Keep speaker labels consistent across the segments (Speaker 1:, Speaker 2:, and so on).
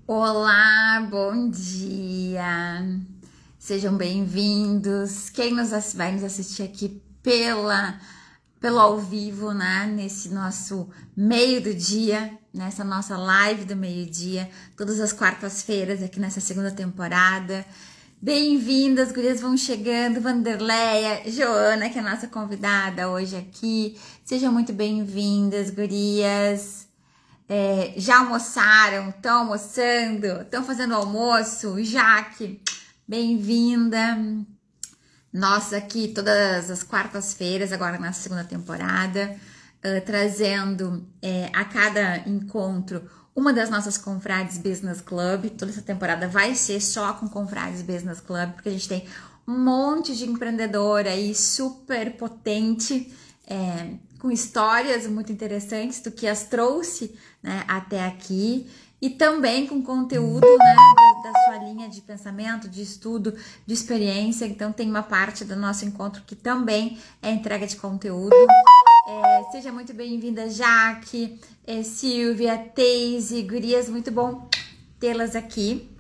Speaker 1: Olá, bom dia! Sejam bem-vindos. Quem vai nos assistir aqui pelo ao vivo, né? Nesse nosso meio do dia, nessa nossa live do meio-dia, todas as quartas-feiras aqui nessa segunda temporada. Bem-vindas, gurias vão chegando, Vanderleia, Joana, que é a nossa convidada hoje aqui. Sejam muito bem-vindas, gurias. Já almoçaram? Estão almoçando? Estão fazendo almoço? Jaque, bem-vinda. Nós aqui todas as quartas-feiras, agora na segunda temporada, trazendo a cada encontro uma das nossas Confrades Business Club. Toda essa temporada vai ser só com Confrades Business Club, porque a gente tem um monte de empreendedor aí super potente, com histórias muito interessantes do que as trouxe, né, até aqui, e também com conteúdo, né, da sua linha de pensamento, de estudo, de experiência. Então tem uma parte do nosso encontro que também é entrega de conteúdo. Seja muito bem-vinda, Jaque, Silvia, Teise, gurias, muito bom tê-las aqui.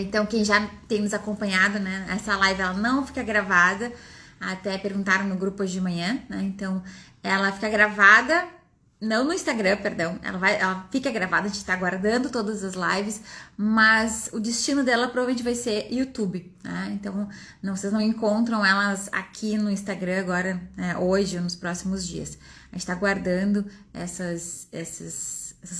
Speaker 1: Então quem já tem nos acompanhado, né, essa live ela não fica gravada, até perguntaram no grupo hoje de manhã, né? Então ela fica gravada, não no Instagram, perdão, ela fica gravada, a gente tá guardando todas as lives, mas o destino dela provavelmente vai ser YouTube, né? Então vocês não encontram elas aqui no Instagram agora, né, hoje ou nos próximos dias. A gente tá guardando essas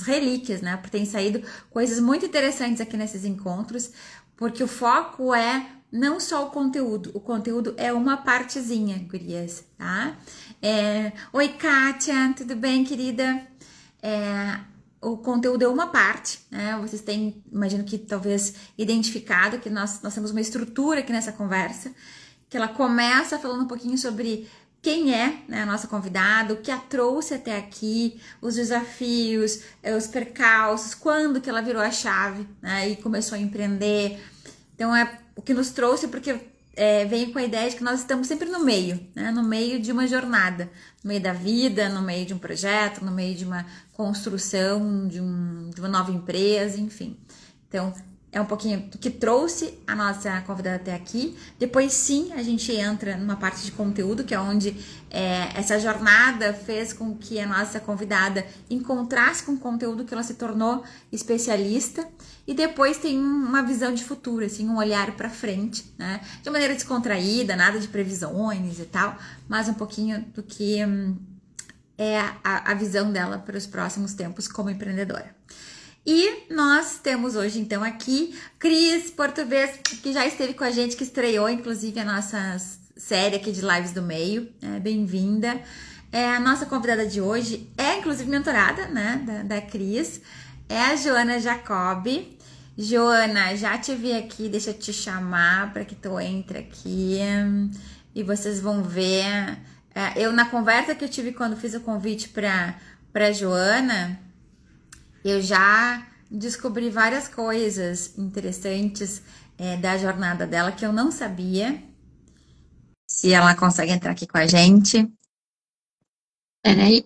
Speaker 1: relíquias, né? Porque tem saído coisas muito interessantes aqui nesses encontros, porque o foco é não só o conteúdo é uma partezinha, gurias, tá? Oi, Kátia, tudo bem, querida? O conteúdo é uma parte, né? Vocês têm, imagino que talvez identificado que nós temos uma estrutura aqui nessa conversa, que ela começa falando um pouquinho sobre quem é, né, a nossa convidada, o que a trouxe até aqui, os desafios, os percalços, quando que ela virou a chave, né, e começou a empreender. Então o que nos trouxe, porque vem com a ideia de que nós estamos sempre no meio, né? No meio de uma jornada, no meio da vida, no meio de um projeto, no meio de uma construção, de uma nova empresa, enfim. Então, é um pouquinho do que trouxe a nossa convidada até aqui. Depois, sim, a gente entra numa parte de conteúdo, que é onde essa jornada fez com que a nossa convidada encontrasse com o conteúdo que ela se tornou especialista. E depois tem uma visão de futuro, assim, um olhar para frente, né? De maneira descontraída, nada de previsões e tal, mas um pouquinho do que é a visão dela para os próximos tempos como empreendedora. E nós temos hoje, então, aqui Cris Português, que já esteve com a gente, que estreou, inclusive, a nossa série aqui de lives do meio. Bem-vinda. A nossa convidada de hoje é, inclusive, mentorada, né, da Cris. É a Joana Jacobi. Joana, já te vi aqui, deixa eu te chamar para que tu entre aqui e vocês vão ver. Eu, na conversa que eu tive quando fiz o convite para Joana, eu já descobri várias coisas interessantes da jornada dela que eu não sabia. Se ela consegue entrar aqui com a gente.
Speaker 2: Peraí.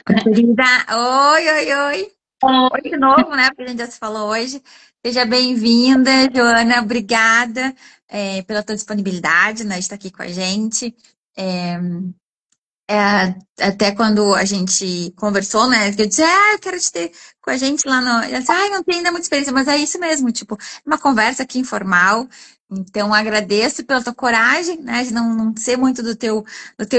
Speaker 1: Querida, oi, oi, oi. Oi de novo, né? Porque a gente já se falou hoje. Seja bem-vinda, Joana. Obrigada pela tua disponibilidade, né, de estar aqui com a gente. Até quando a gente conversou, né? Eu disse, eu quero te ter com a gente lá no. Ela disse, não tem ainda muita experiência, mas é isso mesmo, tipo, uma conversa aqui informal. Então, agradeço pela tua coragem, né? De não ser muito do teu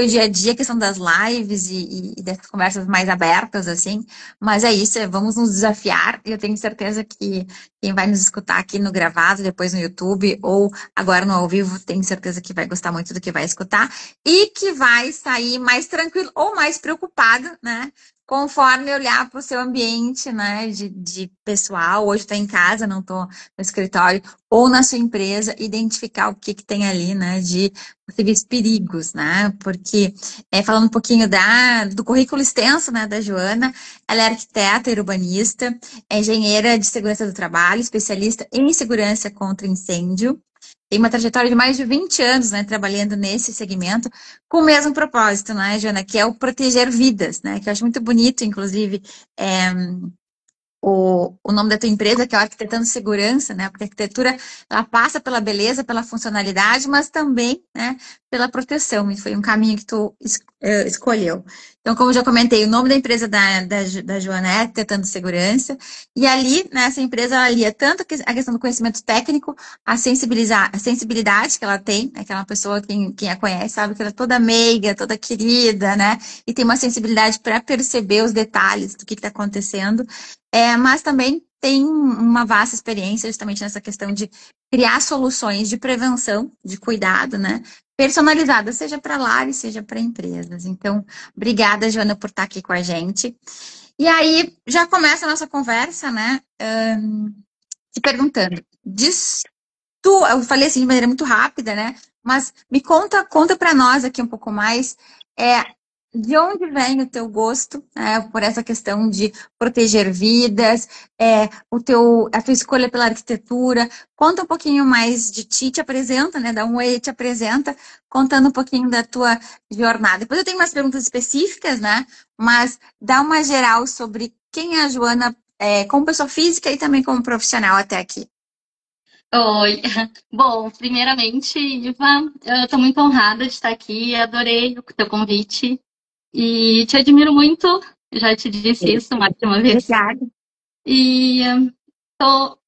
Speaker 1: dia a dia, questão das lives e dessas conversas mais abertas, assim. Mas é isso, vamos nos desafiar. E eu tenho certeza que quem vai nos escutar aqui no gravado, depois no YouTube, ou agora no ao vivo, tenho certeza que vai gostar muito do que vai escutar. E que vai sair mais tranquilo ou mais preocupado, né? Conforme olhar para o seu ambiente, né? De pessoal, hoje estou em casa, não estou no escritório, ou na sua empresa, identificar o que tem ali, né? De possíveis perigos, né? Porque, falando um pouquinho do currículo extenso, né? Da Joana, ela é arquiteta e urbanista, é engenheira de segurança do trabalho, especialista em segurança contra incêndio. Tem uma trajetória de mais de 20 anos, né, trabalhando nesse segmento, com o mesmo propósito, né, Joana, que é o proteger vidas, né, que eu acho muito bonito, inclusive, o nome da tua empresa, que é o Arquitetando Segurança, né? Porque a arquitetura, ela passa pela beleza, pela funcionalidade, mas também, né, pela proteção. E foi um caminho que tu escolheu. Então, como eu já comentei, o nome da empresa da Joana é Arquitetando Segurança. E ali, nessa empresa, ela alia tanto a questão do conhecimento técnico, a sensibilidade que ela tem, né? Aquela pessoa, quem a conhece, sabe que ela é toda meiga, toda querida, né? E tem uma sensibilidade para perceber os detalhes do que está acontecendo. Mas também tem uma vasta experiência justamente nessa questão de criar soluções de prevenção, de cuidado, né? Personalizadas, seja para lares, seja para empresas. Então, obrigada, Joana, por estar aqui com a gente. E aí, já começa a nossa conversa, né? Te perguntando, eu falei assim de maneira muito rápida, né? Mas me conta para nós aqui um pouco mais, é, de onde vem o teu gosto, né, por essa questão de proteger vidas, a tua escolha pela arquitetura. Conta um pouquinho mais de ti, te apresenta, né? Dá um oi, te apresenta, contando um pouquinho da tua jornada. Depois eu tenho umas perguntas específicas, né? Mas dá uma geral sobre quem é a Joana, como pessoa física e também como profissional até aqui.
Speaker 2: Oi. Bom, primeiramente, Iva, eu estou muito honrada de estar aqui, adorei o teu convite e te admiro muito, já te disse isso mais de uma vez.
Speaker 1: Obrigada.
Speaker 2: E estou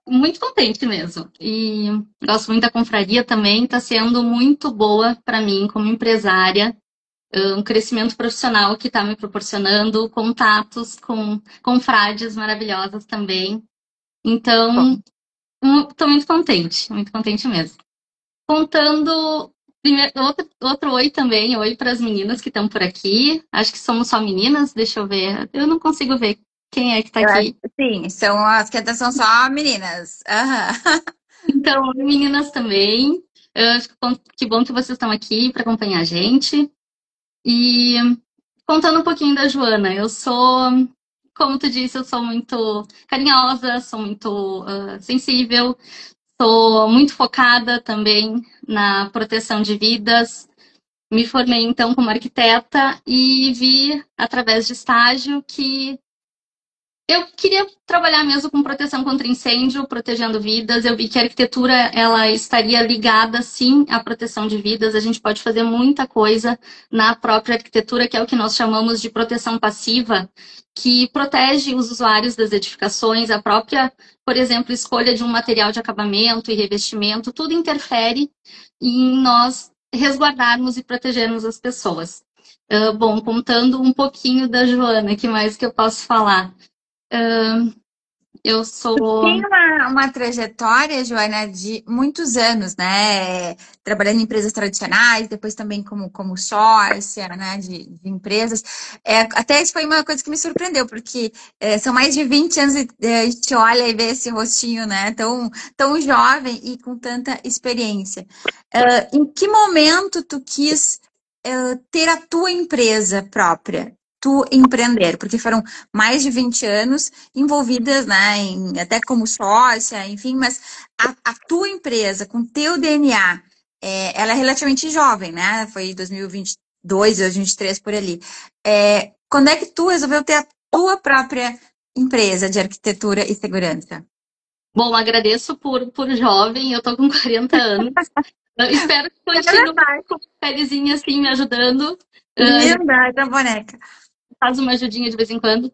Speaker 2: muito contente mesmo. E gosto muito da confraria também, está sendo muito boa para mim como empresária, um crescimento profissional que está me proporcionando contatos com confrades maravilhosas também. Então, estou muito contente mesmo. Contando primeiro, outro oi também, oi para as meninas que estão por aqui. Acho que somos só meninas, deixa eu ver. Eu não consigo ver quem é que está
Speaker 1: Eu acho
Speaker 2: aqui.
Speaker 1: que sim, as que são só meninas. Aham.
Speaker 2: Então, meninas também. Que bom que vocês estão aqui para acompanhar a gente. E contando um pouquinho da Joana, eu sou, como tu disse, eu sou muito carinhosa, sou muito sensível, sou muito focada também na proteção de vidas. Me formei então como arquiteta e vi através de estágio que eu queria trabalhar mesmo com proteção contra incêndio, protegendo vidas. Eu vi que a arquitetura ela estaria ligada sim à proteção de vidas. A gente pode fazer muita coisa na própria arquitetura, que é o que nós chamamos de proteção passiva, que protege os usuários das edificações, a própria, por exemplo, escolha de um material de acabamento e revestimento, tudo interfere em nós resguardarmos e protegermos as pessoas. Bom, contando um pouquinho da Joana, que mais que eu posso falar? Eu
Speaker 1: Tem
Speaker 2: sou.
Speaker 1: uma trajetória, Joana, de muitos anos, né? Trabalhando em empresas tradicionais, depois também como sócia, né? De empresas. Até isso foi uma coisa que me surpreendeu, porque são mais de 20 anos e a gente olha e vê esse rostinho, né? Tão jovem e com tanta experiência. Em que momento tu quis ter a tua empresa própria? Tu empreender, porque foram mais de 20 anos envolvidas, né, até como sócia, enfim, mas a tua empresa, com teu DNA, ela é relativamente jovem, né? Foi 2022, 2023, por ali. Quando é que tu resolveu ter a tua própria empresa de arquitetura e segurança?
Speaker 2: Bom, agradeço por jovem, eu tô com 40 anos. Eu espero que continue com a pelezinha assim me ajudando.
Speaker 1: Linda, essa boneca.
Speaker 2: Faz uma ajudinha de vez em quando.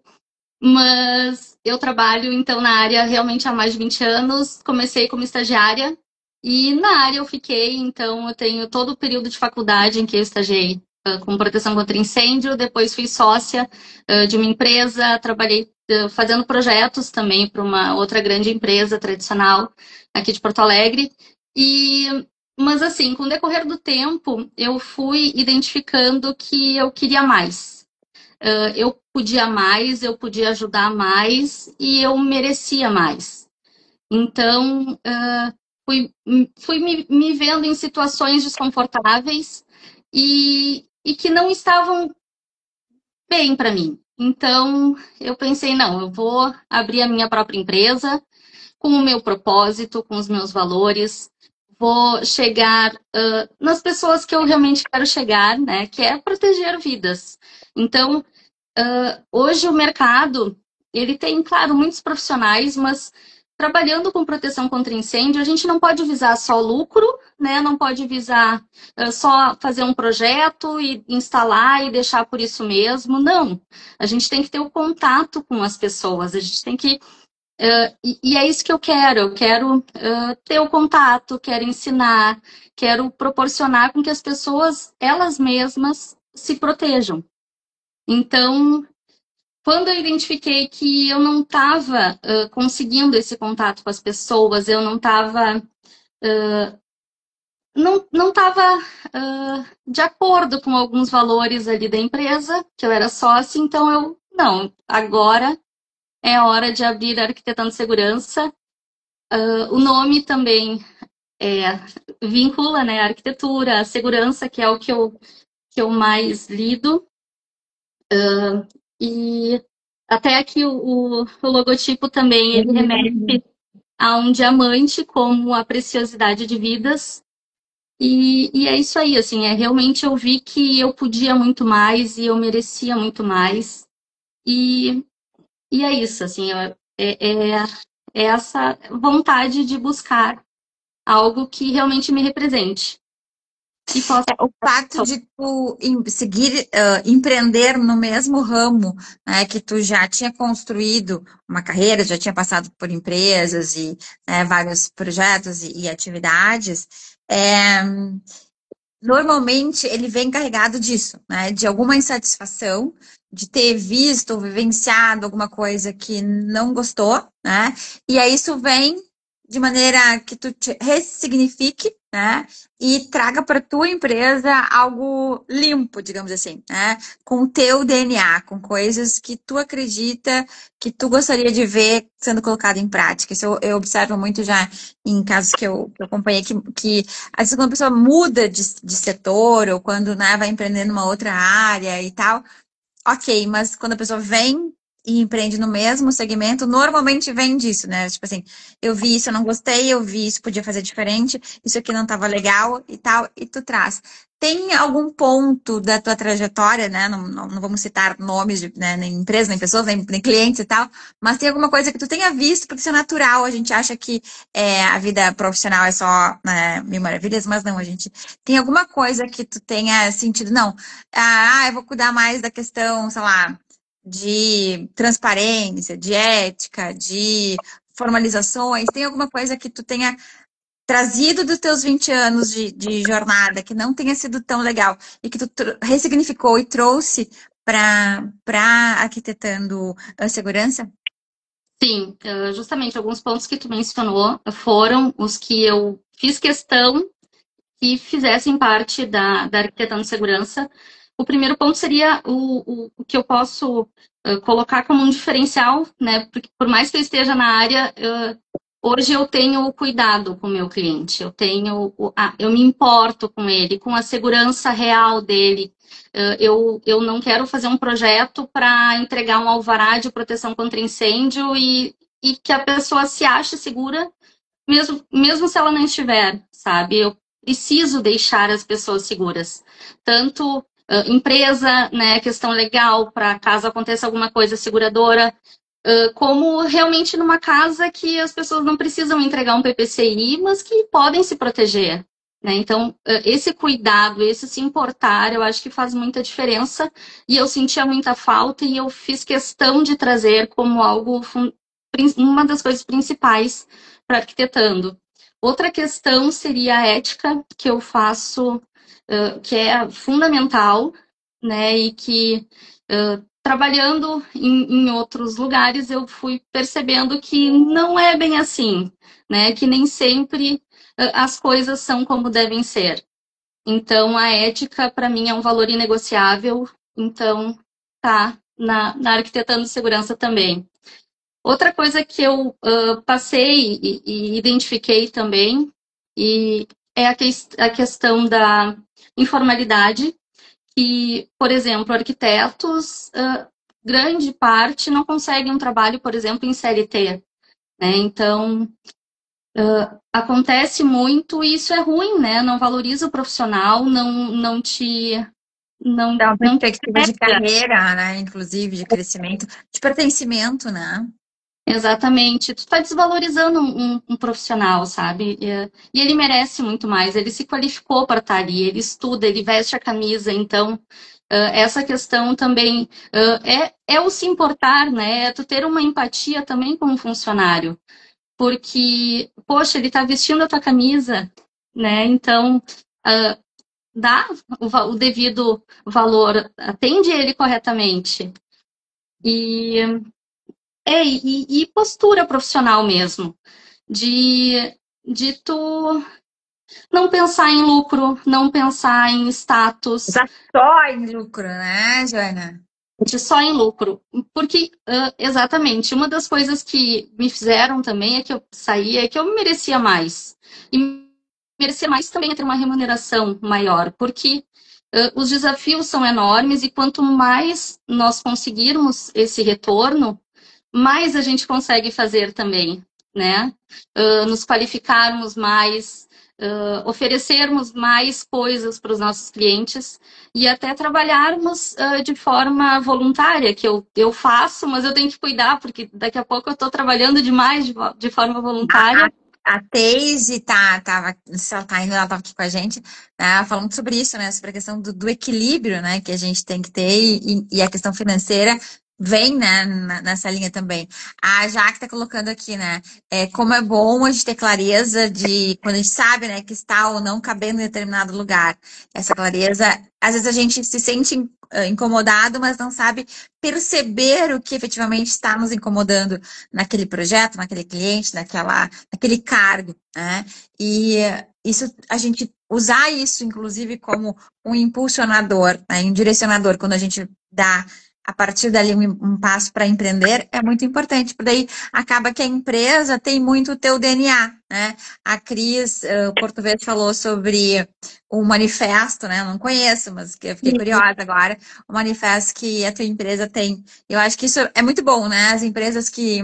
Speaker 2: Mas eu trabalho, então, na área realmente há mais de 20 anos. Comecei como estagiária e na área eu fiquei, então, eu tenho todo o período de faculdade em que eu estagiei com proteção contra incêndio. Depois fui sócia de uma empresa, trabalhei fazendo projetos também para uma outra grande empresa tradicional aqui de Porto Alegre. Mas, assim, com o decorrer do tempo, eu fui identificando que eu queria mais. Eu podia mais, eu podia ajudar mais e eu merecia mais. Então, fui me vendo em situações desconfortáveis e que não estavam bem para mim. Então, eu pensei, não, eu vou abrir a minha própria empresa com o meu propósito, com os meus valores, vou chegar nas pessoas que eu realmente quero chegar, né, que é proteger vidas. Então, hoje o mercado ele tem, claro, muitos profissionais, mas trabalhando com proteção contra incêndio, a gente não pode visar só lucro, né? Não pode visar só fazer um projeto e instalar e deixar por isso mesmo. Não. A gente tem que ter o contato com as pessoas, a gente tem que. E é isso que eu quero. Eu quero ter o contato, quero ensinar, quero proporcionar com que as pessoas, elas mesmas, se protejam. Então, quando eu identifiquei que eu não estava conseguindo esse contato com as pessoas, eu não estava não estava de acordo com alguns valores ali da empresa, que eu era sócia, então não, agora é hora de abrir a Arquitetando Segurança. O nome também vincula, né, a arquitetura, a segurança, que é o que eu mais lido. E até aqui o logotipo também, ele remete a um diamante como a preciosidade de vidas. E é isso aí, assim, realmente eu vi que eu podia muito mais e eu merecia muito mais. E é isso, assim, é essa vontade de buscar algo que realmente me represente. E possa...
Speaker 1: O fato de tu seguir, empreender no mesmo ramo, né, que tu já tinha construído uma carreira, já tinha passado por empresas e, né, vários projetos e atividades, normalmente ele vem carregado disso, né, de alguma insatisfação, de ter visto ou vivenciado alguma coisa que não gostou, né, e aí isso vem de maneira que tu te ressignifique, né? E traga para tua empresa algo limpo, digamos assim, né? Com o teu DNA, com coisas que tu acredita, que tu gostaria de ver sendo colocado em prática. Isso eu observo muito já em casos que eu acompanhei, que às vezes quando a pessoa muda de setor, ou quando, né, vai empreender numa outra área e tal, ok, mas quando a pessoa vem e empreende no mesmo segmento, normalmente vem disso, né? Tipo assim, eu vi isso, eu não gostei, eu vi isso, podia fazer diferente, isso aqui não estava legal e tal, e tu traz. Tem algum ponto da tua trajetória, né? Não vamos citar nomes de, né, nem empresas, nem pessoas, nem clientes e tal, mas tem alguma coisa que tu tenha visto, porque isso é natural, a gente acha que a vida profissional é só, né, mil maravilhas, mas não, a gente tem alguma coisa que tu tenha sentido, não, eu vou cuidar mais da questão, sei lá, de transparência, de ética, de formalizações. Tem alguma coisa que tu tenha trazido dos teus 20 anos de jornada que não tenha sido tão legal e que tu ressignificou e trouxe para arquitetando a segurança?
Speaker 2: Sim, justamente alguns pontos que tu mencionou foram os que eu fiz questão que fizessem parte da Arquitetando Segurança. O primeiro ponto seria o que eu posso colocar como um diferencial, né? Porque por mais que eu esteja na área, hoje eu tenho o cuidado com o meu cliente, eu me importo com ele, com a segurança real dele. Eu não quero fazer um projeto para entregar um alvará de proteção contra incêndio e que a pessoa se ache segura, mesmo se ela não estiver, sabe? Eu preciso deixar as pessoas seguras. Tanto empresa, né, questão legal, para caso aconteça alguma coisa seguradora, como realmente numa casa que as pessoas não precisam entregar um PPCI, mas que podem se proteger. Né? Então, esse cuidado, esse se importar, eu acho que faz muita diferença e eu sentia muita falta e eu fiz questão de trazer como algo, uma das coisas principais para arquitetando. Outra questão seria a ética, que eu faço, que é fundamental, né, e que trabalhando em outros lugares eu fui percebendo que não é bem assim, né, que nem sempre as coisas são como devem ser. Então, a ética, para mim, é um valor inegociável, então tá na Arquitetando Segurança também. Outra coisa que eu passei e identifiquei também é a questão da informalidade, que, por exemplo, arquitetos, grande parte não conseguem um trabalho, por exemplo, em CLT. Né? Então, acontece muito e isso é ruim, né? Não valoriza o profissional, não,
Speaker 1: Dá uma
Speaker 2: não
Speaker 1: perspectiva de carreira, né? Inclusive de crescimento, de pertencimento, né?
Speaker 2: exatamente. Tu tá desvalorizando um profissional, sabe? E ele merece muito mais. Ele se qualificou para estar ali, ele estuda, ele veste a camisa. Então, essa questão também é o se importar, né? É tu ter uma empatia também com o funcionário. Porque, poxa, ele tá vestindo a tua camisa, né? Então, dá o devido valor, atende ele corretamente. E e postura profissional mesmo, de, de tu não pensar em lucro, não pensar em status,
Speaker 1: Tá só em lucro, né, Joana?
Speaker 2: de só em lucro. Porque, exatamente, uma das coisas que me fizeram também é que eu saía, é que eu merecia mais. E merecia mais também é ter uma remuneração maior, porque os desafios são enormes e quanto mais nós conseguirmos esse retorno, mais a gente consegue fazer também, né? Nos qualificarmos mais, oferecermos mais coisas para os nossos clientes e até trabalharmos de forma voluntária, que eu faço, mas eu tenho que cuidar, porque daqui a pouco eu estou trabalhando demais de forma voluntária.
Speaker 1: A Teise tava, se ela tá indo, ela tava aqui com a gente, né, falando sobre isso, né? Sobre a questão do equilíbrio, né, que a gente tem que ter e a questão financeira vem, né, nessa linha também. A Jaque tá colocando aqui, né? Como é bom a gente ter clareza de quando a gente sabe, né, que está ou não cabendo em determinado lugar. Essa clareza, às vezes a gente se sente incomodado, mas não sabe perceber o que efetivamente está nos incomodando naquele projeto, naquele cliente, naquele cargo, né? E isso, a gente usar isso, inclusive, como um impulsionador, né? Um direcionador, quando a gente dá a partir dali um passo para empreender, é muito importante, porque daí acaba que a empresa tem muito o teu DNA, né? A Cris Português falou sobre o manifesto, né? Eu não conheço, mas que eu fiquei curiosa agora. O manifesto que a tua empresa tem. Eu acho que isso é muito bom, né? As empresas que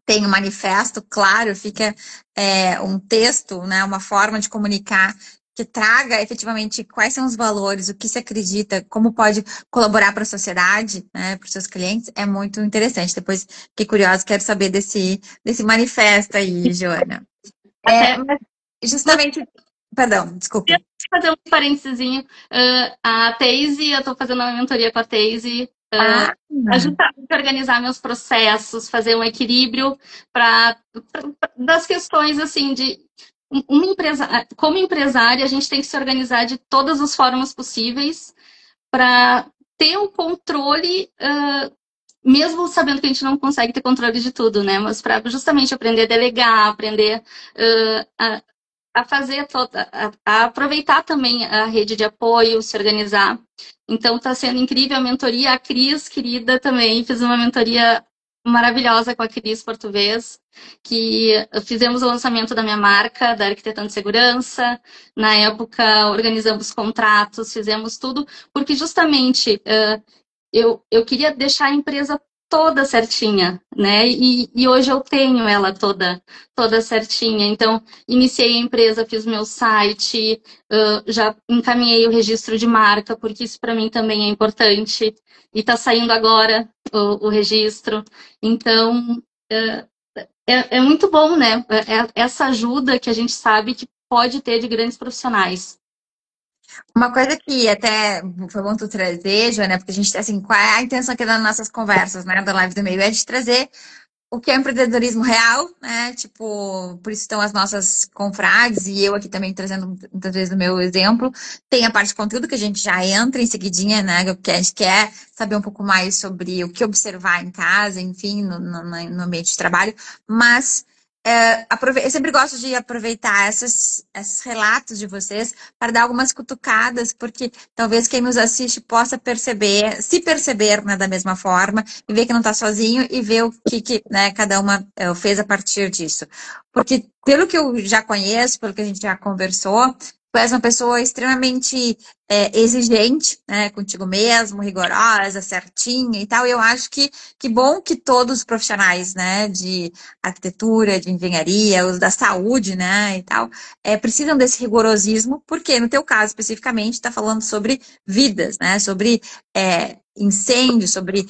Speaker 1: tem um manifesto, claro, fica um texto, né, uma forma de comunicar que traga efetivamente quais são os valores, o que se acredita, como pode colaborar para a sociedade, né, para os seus clientes, é muito interessante. Depois fiquei curiosa, quero saber desse manifesto aí, Joana.
Speaker 2: Até
Speaker 1: Mas justamente, perdão, desculpa.
Speaker 2: fazer um parênteses, a Teise, eu estou fazendo uma mentoria com a Teise,
Speaker 1: Ah,
Speaker 2: justamente organizar meus processos, fazer um equilíbrio das questões assim de uma empresa, como empresária, a gente tem que se organizar de todas as formas possíveis para ter um controle, mesmo sabendo que a gente não consegue ter controle de tudo, né? Mas para justamente aprender a delegar, aprender a fazer toda, a aproveitar também a rede de apoio, se organizar. Então está sendo incrível a mentoria. A Cris, querida, também fiz uma mentoria maravilhosa com a Cris Português, que fizemos o lançamento da minha marca, da Arquitetando de Segurança. Na época, organizamos contratos, fizemos tudo, porque justamente eu queria deixar a empresa toda certinha, né? E hoje eu tenho ela toda certinha. Então, iniciei a empresa, fiz meu site, já encaminhei o registro de marca, porque isso para mim também é importante. E está saindo agora o registro. Então, é muito bom, né? Essa ajuda que a gente sabe que pode ter de grandes profissionais.
Speaker 1: uma coisa que até foi bom tu trazer, Joana, porque a gente, assim, qual é a intenção aqui das nossas conversas, né, da Live do Meio, é de trazer o que é empreendedorismo real, né, tipo, por isso estão as nossas confrades, e eu aqui também trazendo muitas vezes o meu exemplo, tem a parte de conteúdo que a gente já entra em seguidinha, né, porque a gente quer saber um pouco mais sobre o que observar em casa, enfim, no ambiente de trabalho, mas eu sempre gosto de aproveitar esses relatos de vocês para dar algumas cutucadas, porque talvez quem nos assiste possa perceber, se perceber, né, da mesma forma, e ver que não está sozinho e ver o que né, cada uma fez a partir disso. Porque, pelo que eu já conheço, pelo que a gente já conversou, Tu és uma pessoa extremamente exigente, né, contigo mesmo, rigorosa, certinha e tal. E eu acho que bom que todos os profissionais, né, de arquitetura, de engenharia, os da saúde, né, e tal, precisam desse rigorosismo, porque no teu caso especificamente está falando sobre vidas, né, sobre incêndio, sobre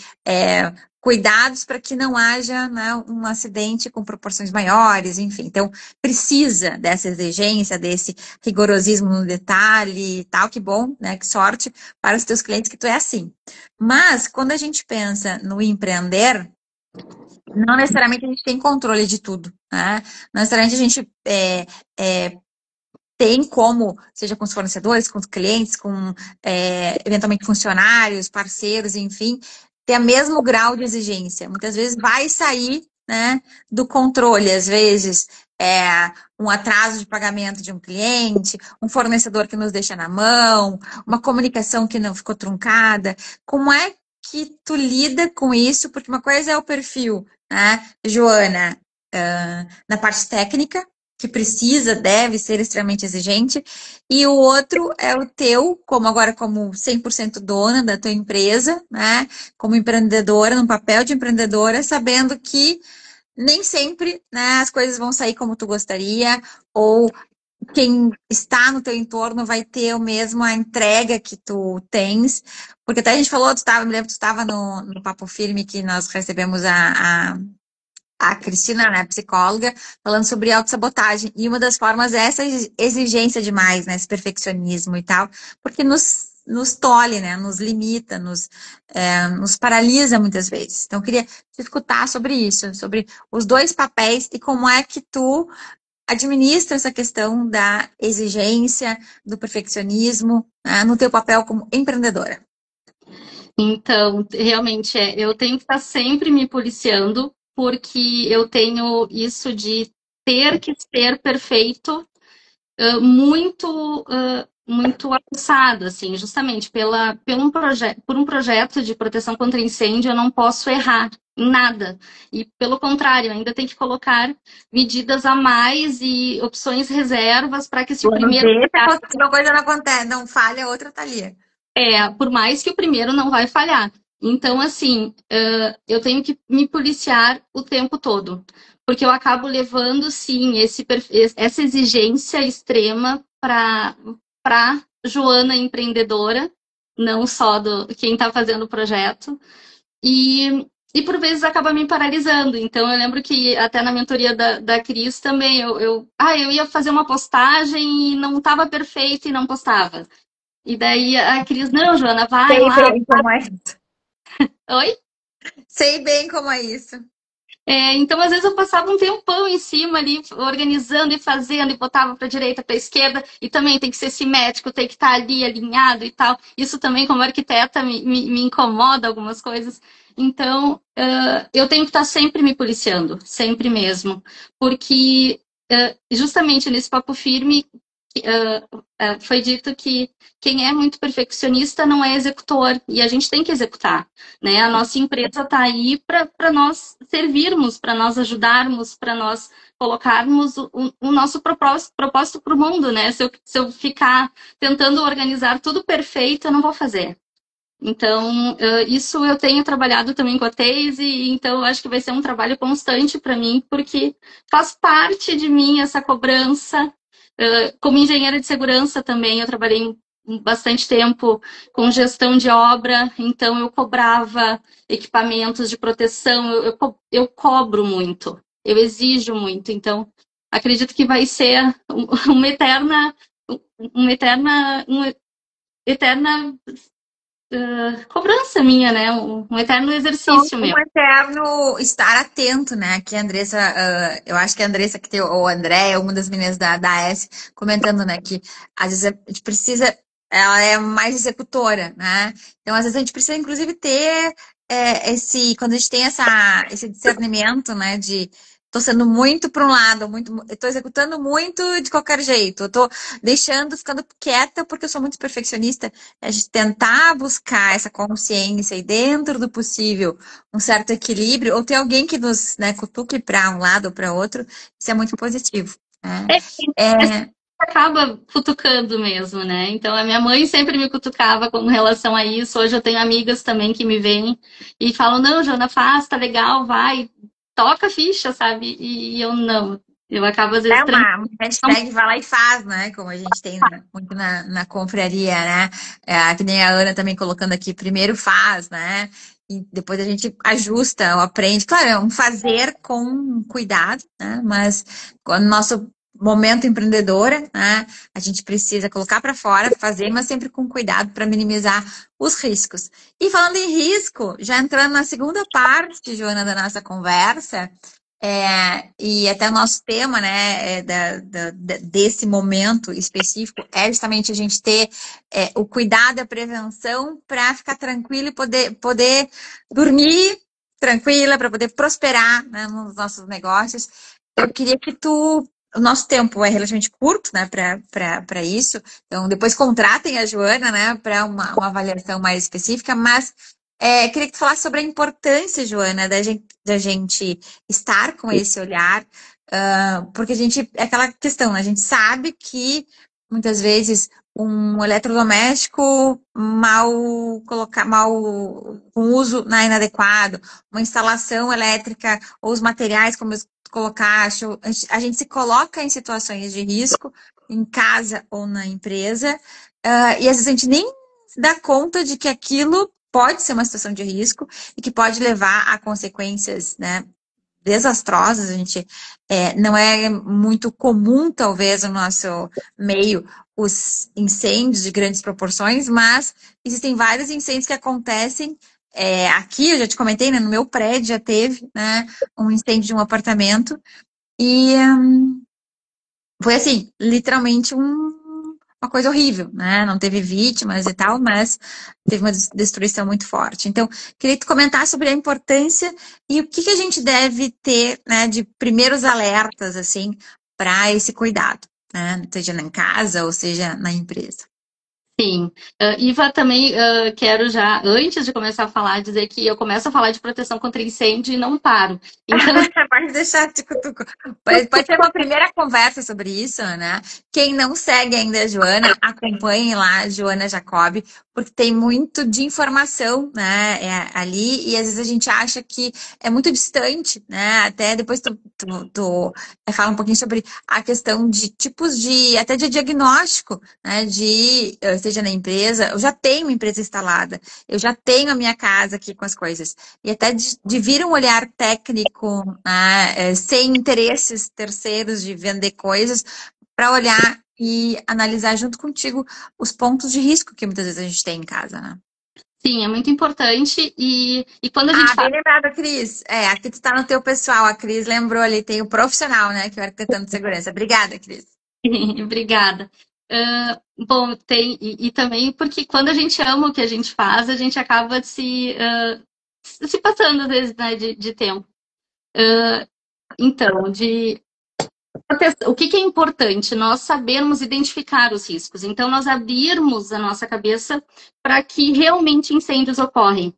Speaker 1: cuidados para que não haja, né, um acidente com proporções maiores, enfim. Então, precisa dessa exigência, desse rigorosismo no detalhe e tal, que bom, né? Que sorte para os teus clientes que tu é assim. Mas, quando a gente pensa no empreender, não necessariamente a gente tem controle de tudo, né? Não necessariamente a gente tem como, seja com os fornecedores, com os clientes, com eventualmente funcionários, parceiros, enfim, ter o mesmo grau de exigência. Muitas vezes vai sair, né, do controle, às vezes um atraso de pagamento de um cliente, um fornecedor que nos deixa na mão, uma comunicação que não ficou truncada. Como é que tu lida com isso? Porque uma coisa é o perfil, né, Joana, na parte técnica, que precisa, deve ser extremamente exigente, e o outro é o teu, como agora como 100% dona da tua empresa, né, como empreendedora, no papel de empreendedora, sabendo que nem sempre, né, as coisas vão sair como tu gostaria, ou quem está no teu entorno vai ter o mesmo a entrega que tu tens, porque até a gente falou, me lembro que tu estava no Papo Firme que nós recebemos a Cristina, né, psicóloga, falando sobre autossabotagem. E uma das formas é essa exigência demais, né, esse perfeccionismo e tal, porque nos tolhe, né, nos limita, nos paralisa muitas vezes. Então, eu queria te escutar sobre isso, sobre os dois papéis e como é que tu administra essa questão da exigência, do perfeccionismo, né, no teu papel como empreendedora.
Speaker 2: Então, realmente eu tenho que estar sempre me policiando, porque eu tenho isso de ter que ser perfeito, muito aguçado, assim, justamente por um projeto de proteção contra incêndio, eu não posso errar em nada. E, pelo contrário, ainda tem que colocar medidas a mais e opções reservas para que se o
Speaker 1: Plano
Speaker 2: primeiro
Speaker 1: B, se uma coisa não acontece, não falha, a outra tá ali.
Speaker 2: por mais que o primeiro não vai falhar. Então, assim, eu tenho que me policiar o tempo todo, porque eu acabo levando, sim, essa exigência extrema para Joana empreendedora, não só do quem está fazendo o projeto, e por vezes acaba me paralisando. Então, eu lembro que até na mentoria da Cris também, eu ia fazer uma postagem e não estava perfeito e não postava. E daí a Cris, não, Joana, vai
Speaker 1: Sei
Speaker 2: lá.
Speaker 1: bem como é isso.
Speaker 2: Oi?
Speaker 1: Sei bem como é isso.
Speaker 2: Então, às vezes, eu passava um tempão em cima ali, organizando e fazendo, e botava para a direita, para a esquerda, e também tem que ser simétrico, tem que estar ali alinhado e tal. Isso também, como arquiteta, me incomoda algumas coisas. Então, eu tenho que estar sempre me policiando, sempre mesmo. Porque, justamente nesse papo firme, foi dito que quem é muito perfeccionista não é executor, e a gente tem que executar, né? A nossa empresa está aí para nós servirmos, para nós ajudarmos, para nós colocarmos o nosso propósito para o mundo, né? Se eu ficar tentando organizar tudo perfeito, eu não vou fazer. Então, isso eu tenho trabalhado também com a Teise, e então acho que vai ser um trabalho constante para mim, porque faz parte de mim essa cobrança. Como engenheira de segurança também, eu trabalhei bastante tempo com gestão de obra, então eu cobrava equipamentos de proteção, eu cobro muito, eu exijo muito, então acredito que vai ser uma eterna, uma eterna cobrança minha, né? Um eterno
Speaker 1: Então,
Speaker 2: exercício meu.
Speaker 1: um eterno estar atento, né? Que a Andressa, eu acho que a Andressa que tem, ou a André, uma das meninas da AS, comentando, né? Que às vezes a gente precisa, ela é mais executora, né? Então, às vezes a gente precisa, inclusive, ter quando a gente tem esse discernimento, né? De tô sendo muito para um lado, eu tô executando muito de qualquer jeito, eu tô ficando quieta porque eu sou muito perfeccionista. A gente tentar buscar essa consciência e dentro do possível um certo equilíbrio, ou ter alguém que nos, né, cutuque para um lado ou para outro, isso é muito positivo, né?
Speaker 2: É,
Speaker 1: É,
Speaker 2: acaba cutucando mesmo, né? Então a minha mãe sempre me cutucava com relação a isso. Hoje eu tenho amigas também que me veem e falam: não, Joana, faz, tá legal, vai, toca a ficha, sabe? E eu não. Eu acabo às vezes
Speaker 1: É
Speaker 2: trancando.
Speaker 1: uma hashtag vai lá e faz, né? Como a gente tem muito na confraria, né? Que nem a Ana também colocando aqui, primeiro faz, né? E depois a gente ajusta ou aprende. Claro, é um fazer com cuidado, né? Mas no nosso momento empreendedora, né? A gente precisa colocar para fora, fazer, mas sempre com cuidado para minimizar os riscos. E falando em risco, já entrando na segunda parte, Joana, da nossa conversa. E até o nosso tema, né, desse momento específico é justamente a gente ter o cuidado e a prevenção para ficar tranquilo e poder dormir tranquila, para poder prosperar, né, nos nossos negócios. Eu queria que o nosso tempo é relativamente curto, né, para isso. Então, depois contratem a Joana, né, para uma avaliação mais específica, mas queria que tu falasse sobre a importância, Joana, da gente estar com esse olhar, porque a gente, é aquela questão, né? A gente sabe que muitas vezes um eletrodoméstico com uso, né, inadequado, uma instalação elétrica ou os materiais, como eu colocaste, a gente se coloca em situações de risco em casa ou na empresa, e às vezes a gente nem se dá conta de que aquilo pode ser uma situação de risco e que pode levar a consequências, né, desastrosas. A gente não é muito comum, talvez, no nosso meio, os incêndios de grandes proporções, mas existem vários incêndios que acontecem. Aqui, eu já te comentei, né, no meu prédio já teve, né, um incêndio de um apartamento e foi assim, literalmente uma coisa horrível, né? Não teve vítimas e tal, mas teve uma destruição muito forte. Então, queria que tu comentar sobre a importância e o que a gente deve ter, né, de primeiros alertas, assim, para esse cuidado, né? Seja em casa ou seja na empresa.
Speaker 2: Sim. Iva, também quero já, antes de começar a falar, dizer que eu começo a falar de proteção contra incêndio e não paro. Então,
Speaker 1: Pode deixar, pode ser uma primeira conversa sobre isso, né? Quem não segue ainda a Joana, acompanhe lá a Joana Jacob, porque tem muito de informação, né, ali, e às vezes a gente acha que é muito distante, né? Até depois tu fala um pouquinho sobre a questão de tipos até de diagnóstico, né? Seja na empresa, eu já tenho uma empresa instalada, eu já tenho a minha casa aqui com as coisas. E até de vir um olhar técnico, né, sem interesses terceiros de vender coisas, para olhar e analisar junto contigo os pontos de risco que muitas vezes a gente tem em casa, né?
Speaker 2: sim, é muito importante. E quando a gente
Speaker 1: Bem
Speaker 2: fala.
Speaker 1: lembrado, Cris. Aqui tu tá no teu pessoal. A Cris lembrou ali, tem o profissional, né? Que é o arquitetando de segurança. Obrigada, Cris.
Speaker 2: Obrigada. Bom, e também porque quando a gente ama o que a gente faz, a gente acaba se passando, às vezes, né, de tempo. Então, o que é importante? Nós sabermos identificar os riscos. Então, nós abrirmos a nossa cabeça para que realmente incêndios ocorrem.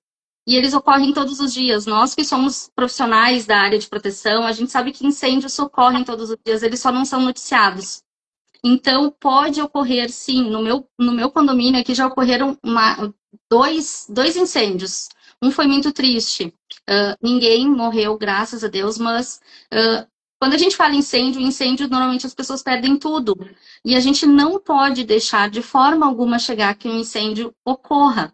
Speaker 2: E eles ocorrem todos os dias. Nós que somos profissionais da área de proteção, a gente sabe que incêndios ocorrem todos os dias, eles só não são noticiados. Então, pode ocorrer, sim, no meu condomínio aqui já ocorreram dois incêndios. Um foi muito triste. Ninguém morreu, graças a Deus, mas quando a gente fala incêndio, normalmente as pessoas perdem tudo. E a gente não pode deixar de forma alguma chegar que um incêndio ocorra.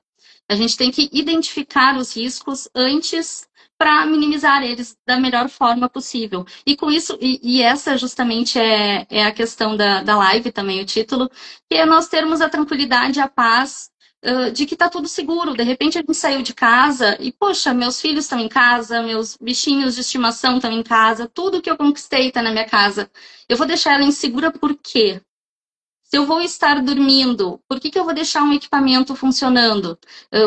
Speaker 2: A gente tem que identificar os riscos antes para minimizar eles da melhor forma possível. E com isso, e essa justamente é a questão da live também, o título, que é nós termos a tranquilidade e a paz de que está tudo seguro. De repente a gente saiu de casa e, poxa, meus filhos estão em casa, meus bichinhos de estimação estão em casa, tudo que eu conquistei está na minha casa. Eu vou deixar ela insegura por quê? Se eu vou estar dormindo, por que eu vou deixar um equipamento funcionando?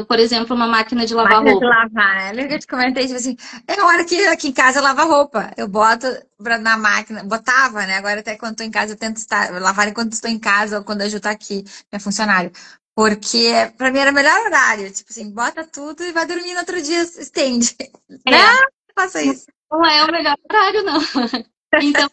Speaker 2: Por exemplo, uma máquina de lavar
Speaker 1: Máquina de
Speaker 2: roupa.
Speaker 1: lavar, né? Lembra que eu te comentei, tipo assim, é a hora que aqui em casa eu lavo a roupa. Eu boto na máquina, botava, né? Agora até quando estou em casa eu tento lavar enquanto estou em casa ou quando a Ju tá aqui, minha funcionária. Porque pra mim era o melhor horário. Tipo assim, bota tudo e vai dormir no outro dia, estende.
Speaker 2: É,
Speaker 1: Não, faça isso.
Speaker 2: não é o melhor horário, não. Então,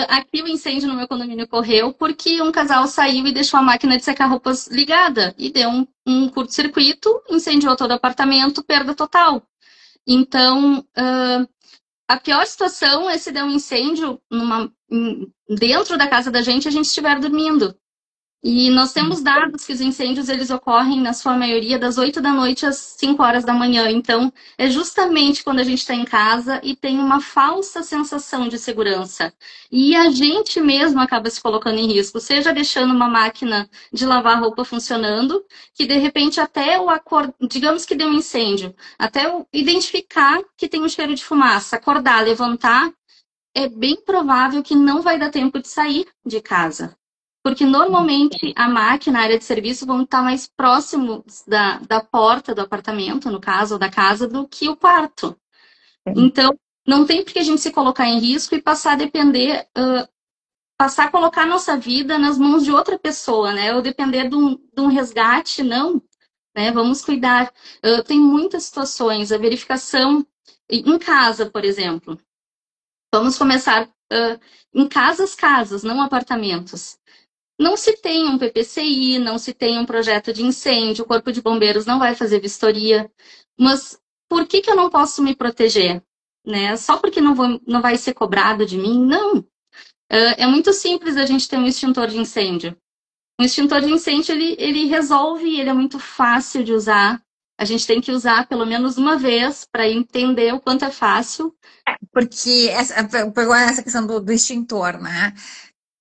Speaker 2: Aqui o incêndio no meu condomínio ocorreu porque um casal saiu e deixou a máquina de secar roupas ligada e deu um curto-circuito, incendiou todo o apartamento, perda total. Então, a pior situação é se der um incêndio dentro da casa da gente e a gente estiver dormindo. E nós temos dados que os incêndios eles ocorrem, na sua maioria, das 8 da noite às 5 horas da manhã. Então, é justamente quando a gente está em casa e tem uma falsa sensação de segurança. E a gente mesmo acaba se colocando em risco, seja deixando uma máquina de lavar roupa funcionando, que de repente até digamos que deu um incêndio, até identificar que tem um cheiro de fumaça, acordar, levantar, é bem provável que não vai dar tempo de sair de casa. Porque normalmente a máquina, a área de serviço, vão estar mais próximos da porta do apartamento, no caso, ou da casa, do que o quarto. Então, não tem por que a gente se colocar em risco e passar a depender, passar a colocar a nossa vida nas mãos de outra pessoa, né? Ou depender de um resgate, não. Né? Vamos cuidar. Tem muitas situações, a verificação em casa, por exemplo. Vamos começar em casas, não apartamentos. Não se tem um PPCI, não se tem um projeto de incêndio, o Corpo de Bombeiros não vai fazer vistoria. Mas por que eu não posso me proteger? Né? Só porque não vai ser cobrado de mim? Não. É muito simples a gente ter um extintor de incêndio. Um extintor de incêndio, ele resolve, ele é muito fácil de usar. A gente tem que usar pelo menos uma vez para entender o quanto é fácil.
Speaker 1: Porque pegou essa questão do extintor, né?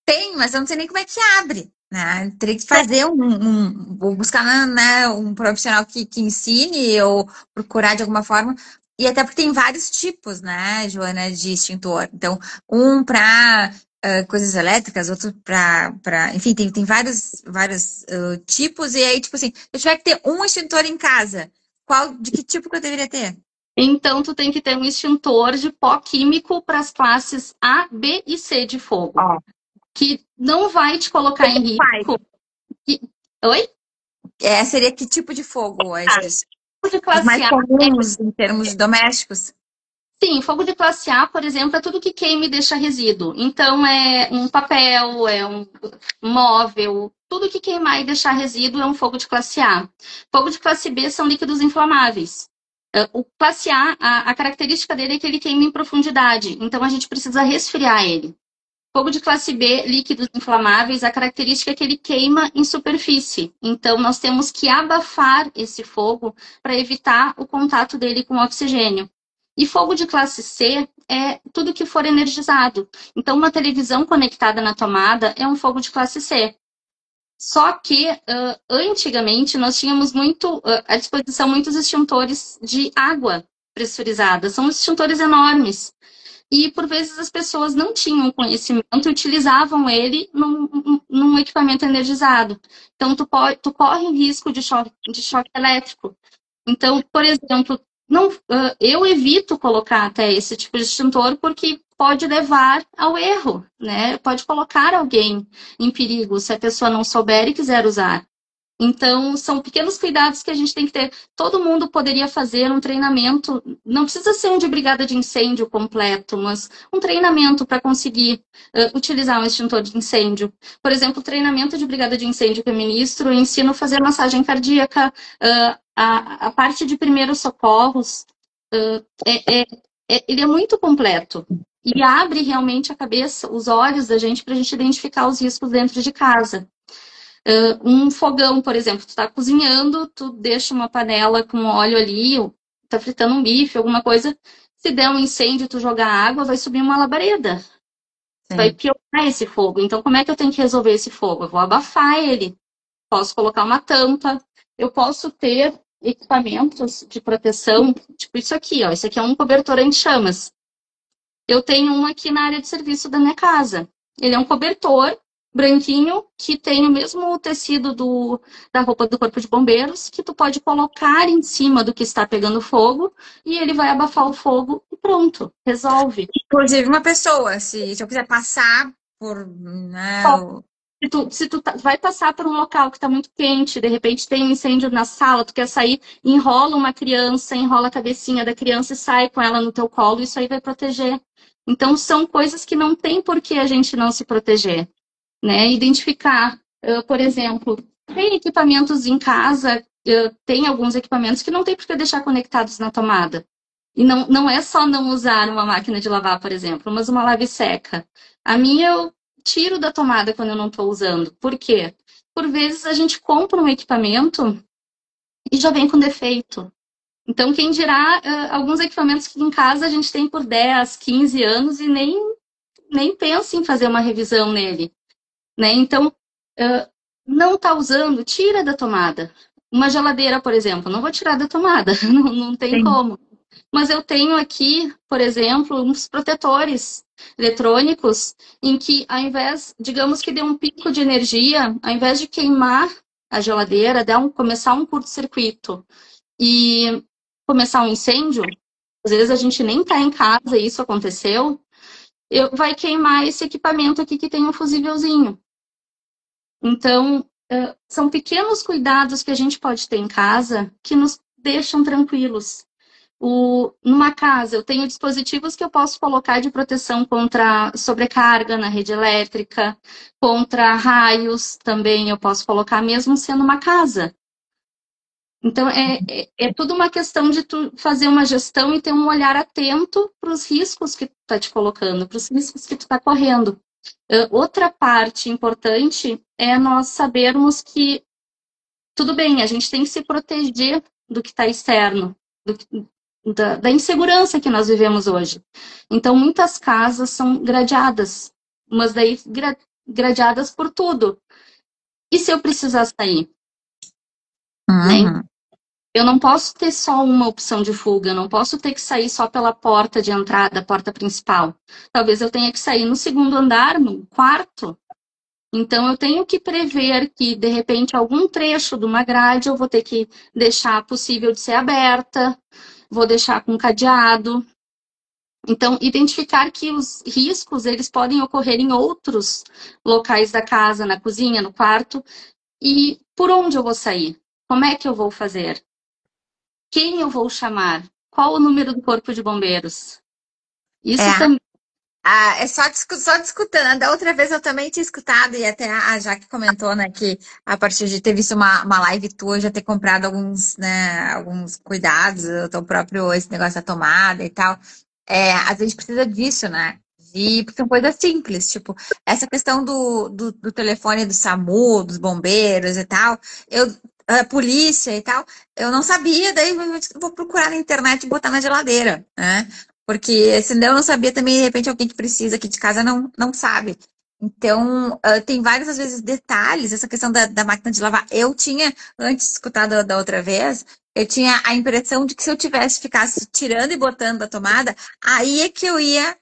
Speaker 1: Tem, mas eu não sei nem como é que abre, né? Teria que fazer ou buscar, né, um profissional que ensine ou procurar de alguma forma. E até porque tem vários tipos, né, Joana, de extintor. Então, um para coisas elétricas, outro para, enfim, tem vários tipos. E aí, tipo assim, se eu tiver que ter um extintor em casa, de que tipo que eu deveria ter?
Speaker 2: Então, tu tem que ter um extintor de pó químico para as classes A, B e C de fogo. Que não vai te colocar em risco. Oi?
Speaker 1: Seria que tipo de fogo?
Speaker 2: De classe
Speaker 1: Os mais
Speaker 2: A.
Speaker 1: comuns em termos domésticos?
Speaker 2: Sim, fogo de classe A, por exemplo, é tudo que queima e deixa resíduo. Então, é um papel, é um móvel, tudo que queimar e deixar resíduo é um fogo de classe A. Fogo de classe B são líquidos inflamáveis. O classe A característica dele é que ele queima em profundidade, então a gente precisa resfriar ele. Fogo de classe B, líquidos inflamáveis, a característica é que ele queima em superfície. Então, nós temos que abafar esse fogo para evitar o contato dele com o oxigênio. E fogo de classe C é tudo que for energizado. Então, uma televisão conectada na tomada é um fogo de classe C. Só que, antigamente, nós tínhamos à disposição muitos extintores de água pressurizada. São extintores enormes. E, por vezes, as pessoas não tinham conhecimento e utilizavam ele num equipamento energizado. Então, tu corre risco de choque elétrico. Então, por exemplo, eu evito colocar até esse tipo de extintor porque pode levar ao erro, né? Pode colocar alguém em perigo se a pessoa não souber e quiser usar. Então, são pequenos cuidados que a gente tem que ter. Todo mundo poderia fazer um treinamento, não precisa ser um de brigada de incêndio completo, mas um treinamento para conseguir utilizar um extintor de incêndio. Por exemplo, o treinamento de brigada de incêndio que eu ministro, eu ensino a fazer massagem cardíaca, a parte de primeiros socorros, ele é muito completo. E abre realmente a cabeça, os olhos da gente para a gente identificar os riscos dentro de casa. Um fogão, por exemplo, tu tá cozinhando, tu deixa uma panela com óleo ali, tá fritando um bife, alguma coisa, se der um incêndio, tu jogar água, vai subir uma labareda. Vai piorar esse fogo. Então, como é que eu tenho que resolver esse fogo? Eu vou abafar ele. Posso colocar uma tampa. Eu posso ter equipamentos de proteção, tipo isso aqui, ó. Isso aqui é um cobertor anti-chamas. Eu tenho um aqui na área de serviço da minha casa. Ele é um cobertor branquinho, que tem o mesmo tecido da roupa do Corpo de Bombeiros, que tu pode colocar em cima do que está pegando fogo, e ele vai abafar o fogo e pronto, resolve.
Speaker 1: Inclusive uma pessoa, se eu quiser passar por... Né,
Speaker 2: se tu vai passar por um local que está muito quente, de repente tem um incêndio na sala, tu quer sair, enrola uma criança, enrola a cabecinha da criança e sai com ela no teu colo, isso aí vai proteger. Então, são coisas que não tem por que a gente não se proteger, né? Identificar, por exemplo, tem equipamentos em casa, tem alguns equipamentos que não tem por que deixar conectados na tomada. E não é só não usar uma máquina de lavar, por exemplo, mas uma lave-seca. A minha eu tiro da tomada quando eu não estou usando. Por quê? Por vezes a gente compra um equipamento e já vem com defeito. Então, quem dirá, alguns equipamentos que em casa a gente tem por 10, 15 anos e nem pensa em fazer uma revisão nele, né? Então, não está usando, tira da tomada. Uma geladeira, por exemplo, não vou tirar da tomada, não tem
Speaker 1: Sim.
Speaker 2: como. Mas eu tenho aqui, por exemplo, uns protetores eletrônicos em que, ao invés, digamos que dê um pico de energia, ao invés de queimar a geladeira, começar um curto-circuito e começar um incêndio, às vezes a gente nem está em casa e isso aconteceu, vai queimar esse equipamento aqui que tem um fusívelzinho. Então, são pequenos cuidados que a gente pode ter em casa que nos deixam tranquilos. Numa casa, eu tenho dispositivos que eu posso colocar de proteção contra sobrecarga na rede elétrica, contra raios também eu posso colocar, mesmo sendo uma casa. Então, é tudo uma questão de tu fazer uma gestão e ter um olhar atento para os riscos que tu está te colocando, para os riscos que tu está correndo. Outra parte importante é nós sabermos que, tudo bem, a gente tem que se proteger do que está externo, da insegurança que nós vivemos hoje. Então, muitas casas são gradeadas, mas daí gradeadas por tudo. E se eu precisar sair? Né? Eu não posso ter só uma opção de fuga, eu não posso ter que sair só pela porta de entrada, porta principal. Talvez eu tenha que sair no segundo andar, no quarto. Então, eu tenho que prever que, de repente, algum trecho de uma grade eu vou ter que deixar possível de ser aberta, vou deixar com cadeado. Então, identificar que os riscos, eles podem ocorrer em outros locais da casa, na cozinha, no quarto, e por onde eu vou sair? Como é que eu vou fazer? Quem eu vou chamar? Qual o número do corpo de bombeiros? Isso também.
Speaker 1: É só discutando. Da outra vez eu também tinha escutado, e até a Jaque comentou, né, que a partir de ter visto uma live tua, já ter comprado alguns, né, alguns cuidados, o teu próprio, esse negócio da tomada e tal. Às vezes precisa disso, né? Porque são coisas simples, tipo, essa questão do telefone do SAMU, dos bombeiros e tal, a polícia e tal, eu não sabia, daí eu vou procurar na internet e botar na geladeira, né? Porque senão eu não sabia também, de repente, alguém que precisa aqui de casa não sabe. Então, tem vários, às vezes, detalhes, essa questão da máquina de lavar. Eu tinha, antes de escutar da outra vez, eu tinha a impressão de que se eu ficasse tirando e botando da tomada, aí é que eu ia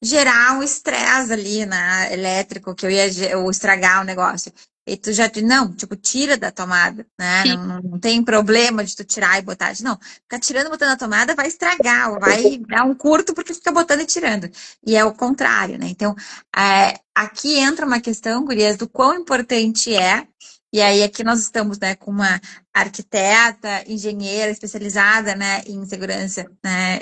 Speaker 1: gerar um estresse ali na elétrico, que eu ia ou estragar o negócio. E tu já, não, tipo, tira da tomada, né? Não tem problema de tu tirar e botar. Não, ficar tirando e botando na tomada vai estragar, vai dar um curto porque fica botando e tirando. E é o contrário, né? Então, aqui entra uma questão, gurias, do quão importante é. E aí aqui nós estamos, né, com uma arquiteta, engenheira especializada, né, em segurança, né,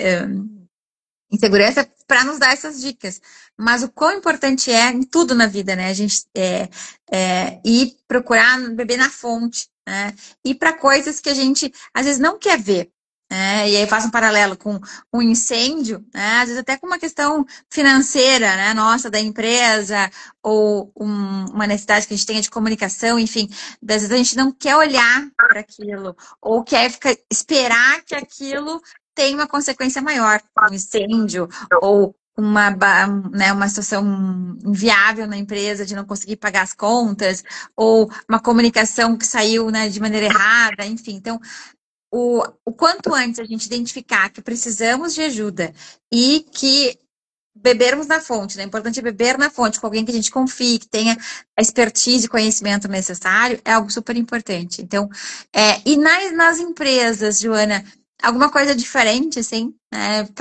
Speaker 1: em segurança para nos dar essas dicas. Mas o quão importante é em tudo na vida, né? A gente ir procurar beber na fonte, né? Ir para coisas que a gente às vezes não quer ver. Né? E aí faz um paralelo com um incêndio, né? Às vezes até com uma questão financeira, né? Nossa, da empresa, ou uma necessidade que a gente tenha de comunicação, enfim. Às vezes a gente não quer olhar para aquilo, ou quer esperar que aquilo tem uma consequência maior, um incêndio ou uma situação inviável na empresa de não conseguir pagar as contas, ou uma comunicação que saiu, né, de maneira errada, enfim. Então, o quanto antes a gente identificar que precisamos de ajuda e que bebermos na fonte, né? É importante beber na fonte com alguém que a gente confie, que tenha a expertise e conhecimento necessário, é algo super importante. Então, e nas empresas, Joana, alguma coisa diferente, assim, né? Aqui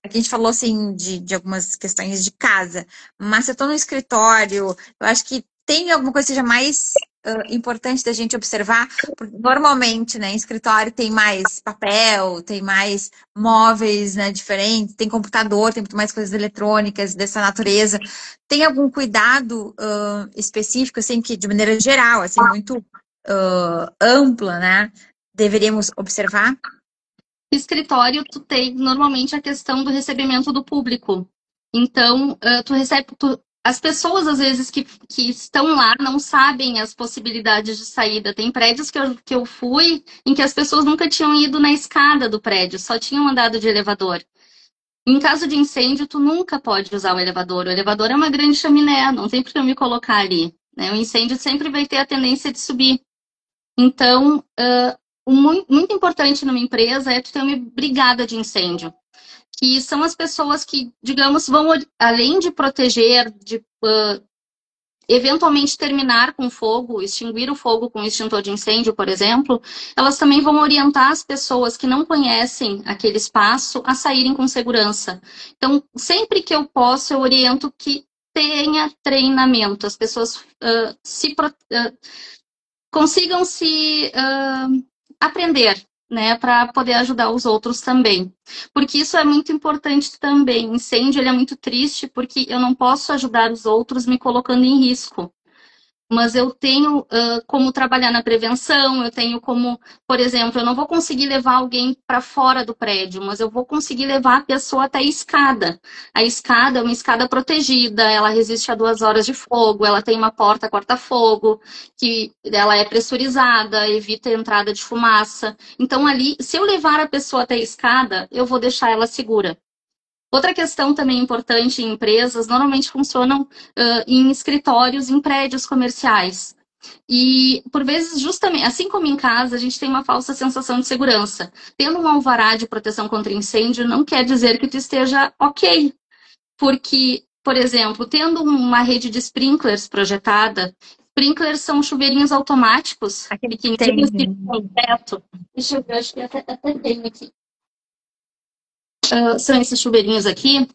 Speaker 1: a gente falou, assim, de algumas questões de casa, mas se eu estou no escritório, eu acho que tem alguma coisa que seja mais importante da gente observar, porque normalmente, né, em escritório tem mais papel, tem mais móveis, né, diferentes, tem computador, tem muito mais coisas eletrônicas dessa natureza. Tem algum cuidado específico, assim, que de maneira geral, assim, muito ampla, né, deveríamos observar?
Speaker 2: Escritório, tu tem normalmente a questão do recebimento do público. Então, tu recebe. As pessoas, às vezes, que estão lá não sabem as possibilidades de saída. Tem prédios que eu fui em que as pessoas nunca tinham ido na escada do prédio, só tinham andado de elevador. Em caso de incêndio, tu nunca pode usar o elevador. O elevador é uma grande chaminé, não tem por que eu me colocar ali, né? O incêndio sempre vai ter a tendência de subir. Então, muito importante numa empresa é tu ter uma brigada de incêndio, que são as pessoas que, digamos, vão, além de proteger, de eventualmente terminar com fogo, extinguir o fogo com extintor de incêndio, por exemplo, elas também vão orientar as pessoas que não conhecem aquele espaço a saírem com segurança. Então, sempre que eu posso, eu oriento que tenha treinamento, as pessoas consigam se aprender, né, para poder ajudar os outros também. Porque isso é muito importante também. Incêndio, ele é muito triste porque eu não posso ajudar os outros me colocando em risco. Mas eu tenho como trabalhar na prevenção, eu tenho como, por exemplo, eu não vou conseguir levar alguém para fora do prédio, mas eu vou conseguir levar a pessoa até a escada. A escada é uma escada protegida, ela resiste a 2 horas de fogo, ela tem uma porta corta-fogo, que ela é pressurizada, evita a entrada de fumaça. Então, ali, se eu levar a pessoa até a escada, eu vou deixar ela segura. Outra questão também importante em empresas, normalmente funcionam em escritórios, em prédios comerciais. E, por vezes, justamente, assim como em casa, a gente tem uma falsa sensação de segurança. Tendo um alvará de proteção contra incêndio não quer dizer que tu esteja ok. Porque, por exemplo, tendo uma rede de sprinklers projetada, sprinklers são chuveirinhos automáticos,
Speaker 1: Aquele que
Speaker 2: pequenininhos que
Speaker 1: tem.
Speaker 2: ficam perto. Deixa eu ver, acho que até tenho aqui. São esses chuveirinhos aqui.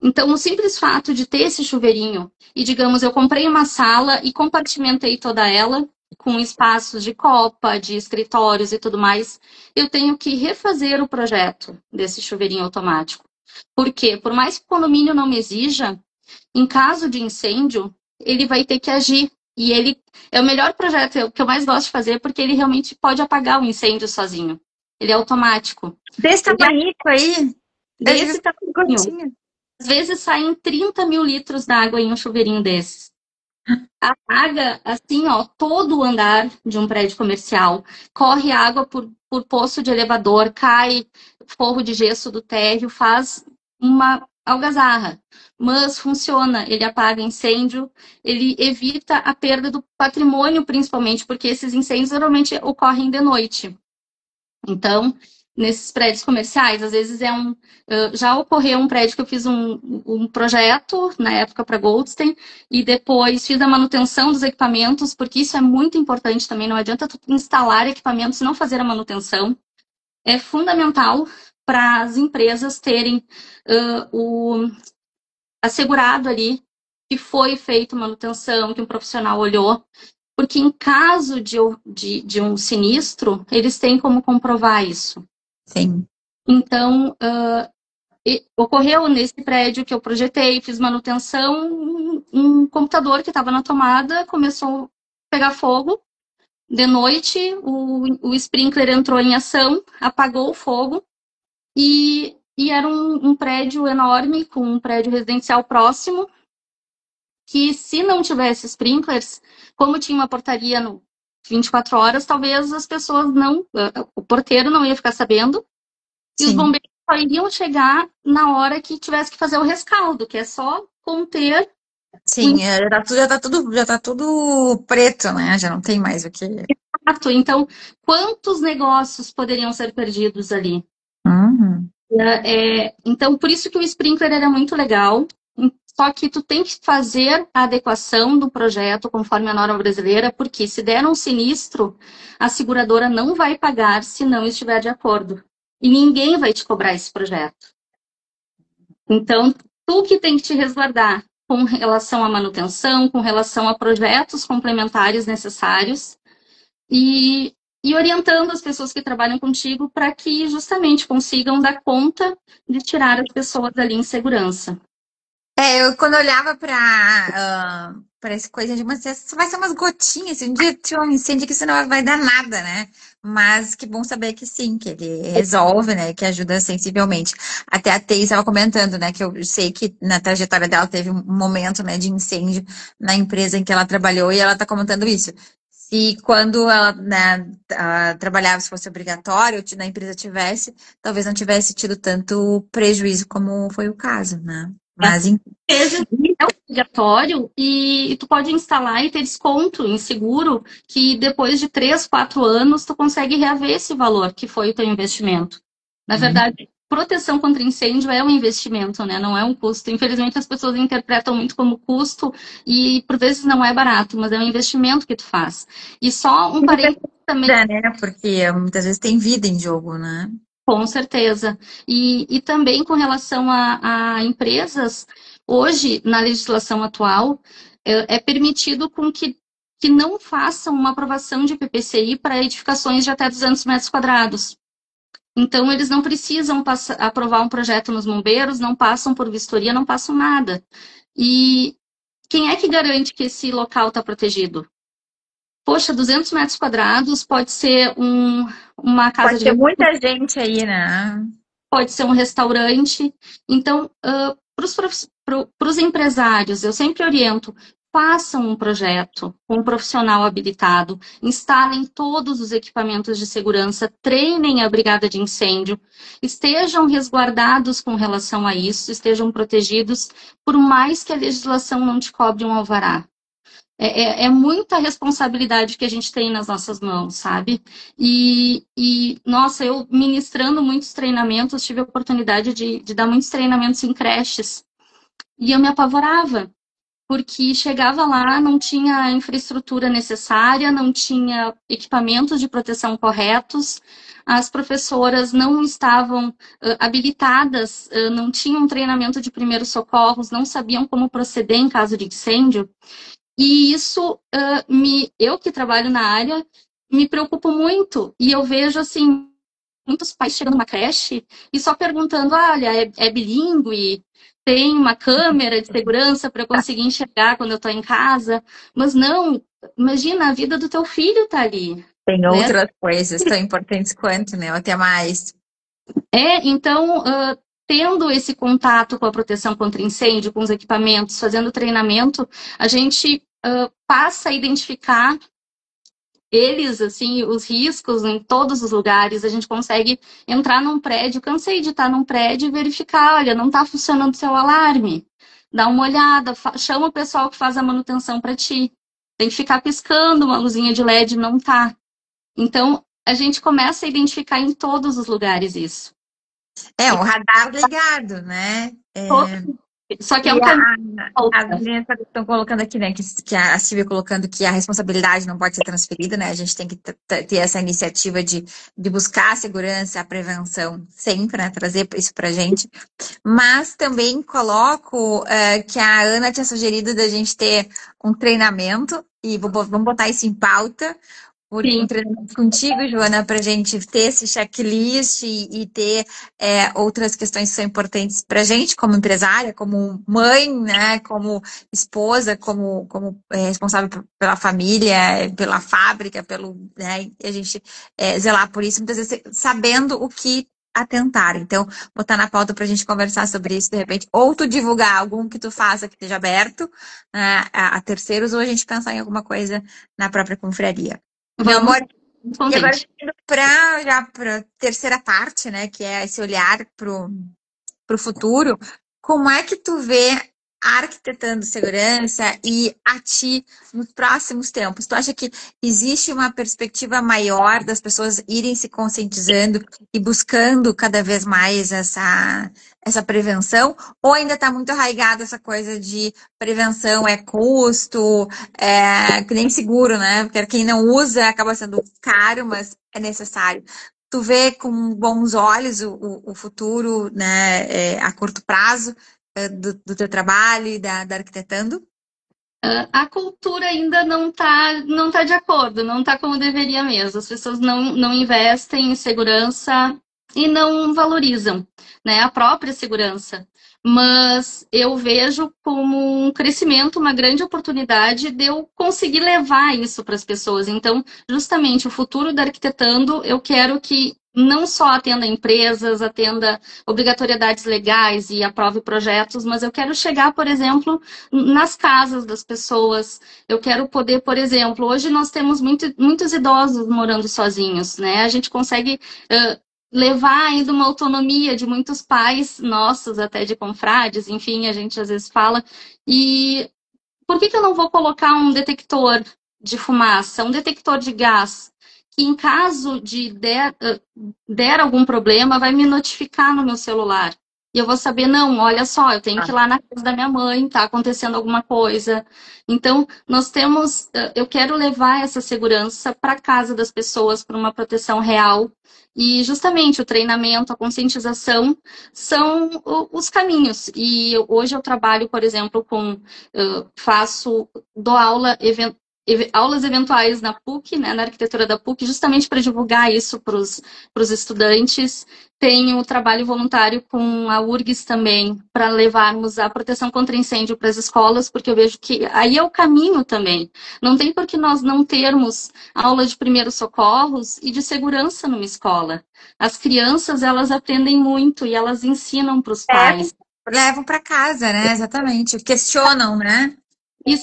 Speaker 2: Então, o simples fato de ter esse chuveirinho, e digamos, eu comprei uma sala e compartimentei toda ela, com espaços de copa, de escritórios e tudo mais, eu tenho que refazer o projeto desse chuveirinho automático. Por quê? Por mais que o condomínio não me exija, em caso de incêndio, ele vai ter que agir. E ele é o melhor projeto que eu mais gosto de fazer, porque ele realmente pode apagar o incêndio sozinho. Ele é automático.
Speaker 1: Desse tamanho aí?
Speaker 2: Desse tamanho.
Speaker 1: Gotinha.
Speaker 2: Às vezes saem 30 mil litros d'água em um chuveirinho desses. Apaga, assim, ó, todo o andar de um prédio comercial. Corre água por poço de elevador, cai forro de gesso do térreo, faz uma algazarra. Mas funciona, ele apaga incêndio, ele evita a perda do patrimônio, principalmente, porque esses incêndios geralmente ocorrem de noite. Então, nesses prédios comerciais, às vezes já ocorreu um prédio que eu fiz um projeto, na época para Goldstein, e depois fiz a manutenção dos equipamentos, porque isso é muito importante também, não adianta tu instalar equipamentos e não fazer a manutenção. É fundamental para as empresas terem o assegurado ali que foi feita manutenção, que um profissional olhou, porque em caso de um sinistro, eles têm como comprovar isso.
Speaker 1: Sim.
Speaker 2: Então, ocorreu nesse prédio que eu projetei, fiz manutenção, um computador que estava na tomada começou a pegar fogo. De noite, o sprinkler entrou em ação, apagou o fogo, e era um prédio enorme, com um prédio residencial próximo, que se não tivesse sprinklers, como tinha uma portaria no 24 horas, talvez as pessoas não, o porteiro não ia ficar sabendo, e os bombeiros só iriam chegar na hora que tivesse que fazer o rescaldo, que é só conter.
Speaker 1: Sim, já tá tudo preto, né? Já não tem mais o que.
Speaker 2: Então, quantos negócios poderiam ser perdidos ali?
Speaker 1: Uhum.
Speaker 2: Então, por isso que o sprinkler era muito legal. Só que tu tem que fazer a adequação do projeto conforme a norma brasileira, porque se der um sinistro, a seguradora não vai pagar se não estiver de acordo. E ninguém vai te cobrar esse projeto. Então, tu que tem que te resguardar com relação à manutenção, com relação a projetos complementares necessários e orientando as pessoas que trabalham contigo para que justamente consigam dar conta de tirar as pessoas ali em segurança.
Speaker 1: Eu quando olhava para essa coisa de mas isso vai ser umas gotinhas, se um dia tiver um incêndio que isso não vai dar nada, né? Mas que bom saber que sim, que ele resolve, né? Que ajuda sensivelmente. Até a Thaís estava comentando, né? Que eu sei que na trajetória dela teve um momento, né, de incêndio na empresa em que ela trabalhou e ela está comentando isso. Se quando ela, né, trabalhava, se fosse obrigatório, ou na empresa tivesse, talvez não tivesse tido tanto prejuízo como foi o caso, né? Mas
Speaker 2: É obrigatório e tu pode instalar e ter desconto em seguro que depois de 3, 4 anos tu consegue reaver esse valor que foi o teu investimento. Na verdade, proteção contra incêndio é um investimento, né? Não é um custo. Infelizmente as pessoas interpretam muito como custo e por vezes não é barato, mas é um investimento que tu faz. E só um parênteses também.
Speaker 1: né? Porque muitas vezes tem vida em jogo, né?
Speaker 2: Com certeza. E também com relação a empresas, hoje, na legislação atual, é permitido que não façam uma aprovação de PPCI para edificações de até 200 metros quadrados. Então, eles não precisam aprovar um projeto nos bombeiros, não passam por vistoria, não passam nada. E quem é que garante que esse local está protegido? Poxa, 200 metros quadrados pode ser uma casa
Speaker 1: Pode
Speaker 2: de
Speaker 1: ter muita gente aí, né?
Speaker 2: pode ser um restaurante. Então, para os empresários, eu sempre oriento, façam um projeto com um profissional habilitado, instalem todos os equipamentos de segurança, treinem a brigada de incêndio, estejam resguardados com relação a isso, estejam protegidos, por mais que a legislação não te cobre um alvará. É muita responsabilidade que a gente tem nas nossas mãos, sabe? Nossa, eu ministrando muitos treinamentos, tive a oportunidade de dar muitos treinamentos em creches. E eu me apavorava, porque chegava lá, não tinha a infraestrutura necessária, não tinha equipamentos de proteção corretos, as professoras não estavam habilitadas, não tinham treinamento de primeiros socorros, não sabiam como proceder em caso de incêndio. E isso, eu que trabalho na área, me preocupo muito. E eu vejo, assim, muitos pais chegando na creche e só perguntando, olha, é bilíngue? Tem uma câmera de segurança para eu conseguir enxergar quando eu estou em casa? Mas não, imagina, a vida do teu filho tá ali,
Speaker 1: Tem
Speaker 2: né?
Speaker 1: outras coisas tão importantes quanto, né? Ou até mais.
Speaker 2: Então, tendo esse contato com a proteção contra incêndio, com os equipamentos, fazendo treinamento, a gente passa a identificar eles, assim, os riscos em todos os lugares. A gente consegue entrar num prédio, cansei de estar num prédio e verificar, olha, não está funcionando o seu alarme. Dá uma olhada, chama o pessoal que faz a manutenção para ti. Tem que ficar piscando uma luzinha de LED, não tá. Então, a gente começa a identificar em todos os lugares isso.
Speaker 1: É, um radar ligado, né?
Speaker 2: Só que é
Speaker 1: E
Speaker 2: um caminho.
Speaker 1: as meninas estão colocando aqui, né? Que a Silvia colocando que a responsabilidade não pode ser transferida, né? A gente tem que ter essa iniciativa de buscar a segurança, a prevenção sempre, né? Trazer isso pra gente. Mas também coloco que a Ana tinha sugerido da gente ter um treinamento, e vamos botar isso em pauta, um treinamento contigo, Joana, para a gente ter esse checklist e ter outras questões que são importantes para a gente, como empresária, como mãe, né, como esposa, como responsável pela família, pela fábrica, né, e a gente zelar por isso, muitas vezes sabendo o que atentar. Então, botar na pauta para a gente conversar sobre isso de repente, ou tu divulgar algum que tu faça que esteja aberto a terceiros, ou a gente pensar em alguma coisa na própria confraria. Meu amor, e agora indo para a terceira parte, né, que é esse olhar pro futuro, como é que tu vê arquitetando segurança e a ti nos próximos tempos? Tu acha que existe uma perspectiva maior das pessoas irem se conscientizando e buscando cada vez mais essa prevenção? Ou ainda está muito arraigada essa coisa de prevenção é custo, que nem seguro, né? Porque quem não usa acaba sendo caro, mas é necessário. Tu vê com bons olhos o futuro, né, a curto prazo, do teu trabalho e da Arquitetando?
Speaker 2: A cultura ainda não tá de acordo, não está como deveria mesmo. As pessoas não investem em segurança e não valorizam, né, a própria segurança. Mas eu vejo como um crescimento, uma grande oportunidade de eu conseguir levar isso para as pessoas. Então, justamente, o futuro da Arquitetando, eu quero que não só atenda empresas, atenda obrigatoriedades legais e aprove projetos, mas eu quero chegar, por exemplo, nas casas das pessoas. Eu quero poder, por exemplo, hoje nós temos muitos idosos morando sozinhos, né? A gente consegue levar ainda uma autonomia de muitos pais nossos, até de confrades, enfim, a gente às vezes fala. E por que eu não vou colocar um detector de fumaça, um detector de gás, que em caso de der algum problema, vai me notificar no meu celular? E eu vou saber, não, olha só, eu tenho que ir lá na casa da minha mãe, tá acontecendo alguma coisa. Então, nós temos, eu quero levar essa segurança para casa das pessoas, para uma proteção real. E justamente o treinamento, a conscientização são os caminhos. E hoje eu trabalho, por exemplo, dou aulas eventuais na PUC, né, na arquitetura da PUC, justamente para divulgar isso para os estudantes. Tenho trabalho voluntário com a URGS também, para levarmos a proteção contra incêndio para as escolas, porque eu vejo que aí é o caminho também. Não tem por que nós não termos aula de primeiros socorros e de segurança numa escola. As crianças, elas aprendem muito e elas ensinam para os pais.
Speaker 1: Levam para casa, né? Exatamente. Questionam, né?
Speaker 2: E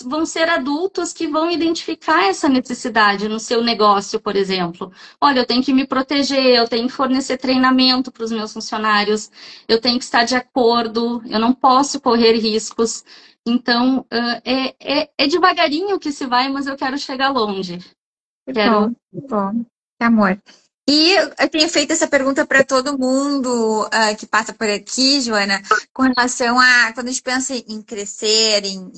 Speaker 2: vão ser adultos que vão identificar essa necessidade no seu negócio, por exemplo. Olha, eu tenho que me proteger, eu tenho que fornecer treinamento para os meus funcionários, eu tenho que estar de acordo, eu não posso correr riscos. Então, é devagarinho que se vai, mas eu quero chegar longe.
Speaker 1: Bom, bom. Que amor. E eu tenho feito essa pergunta para todo mundo que passa por aqui, Joana, com relação a quando a gente pensa em crescer, em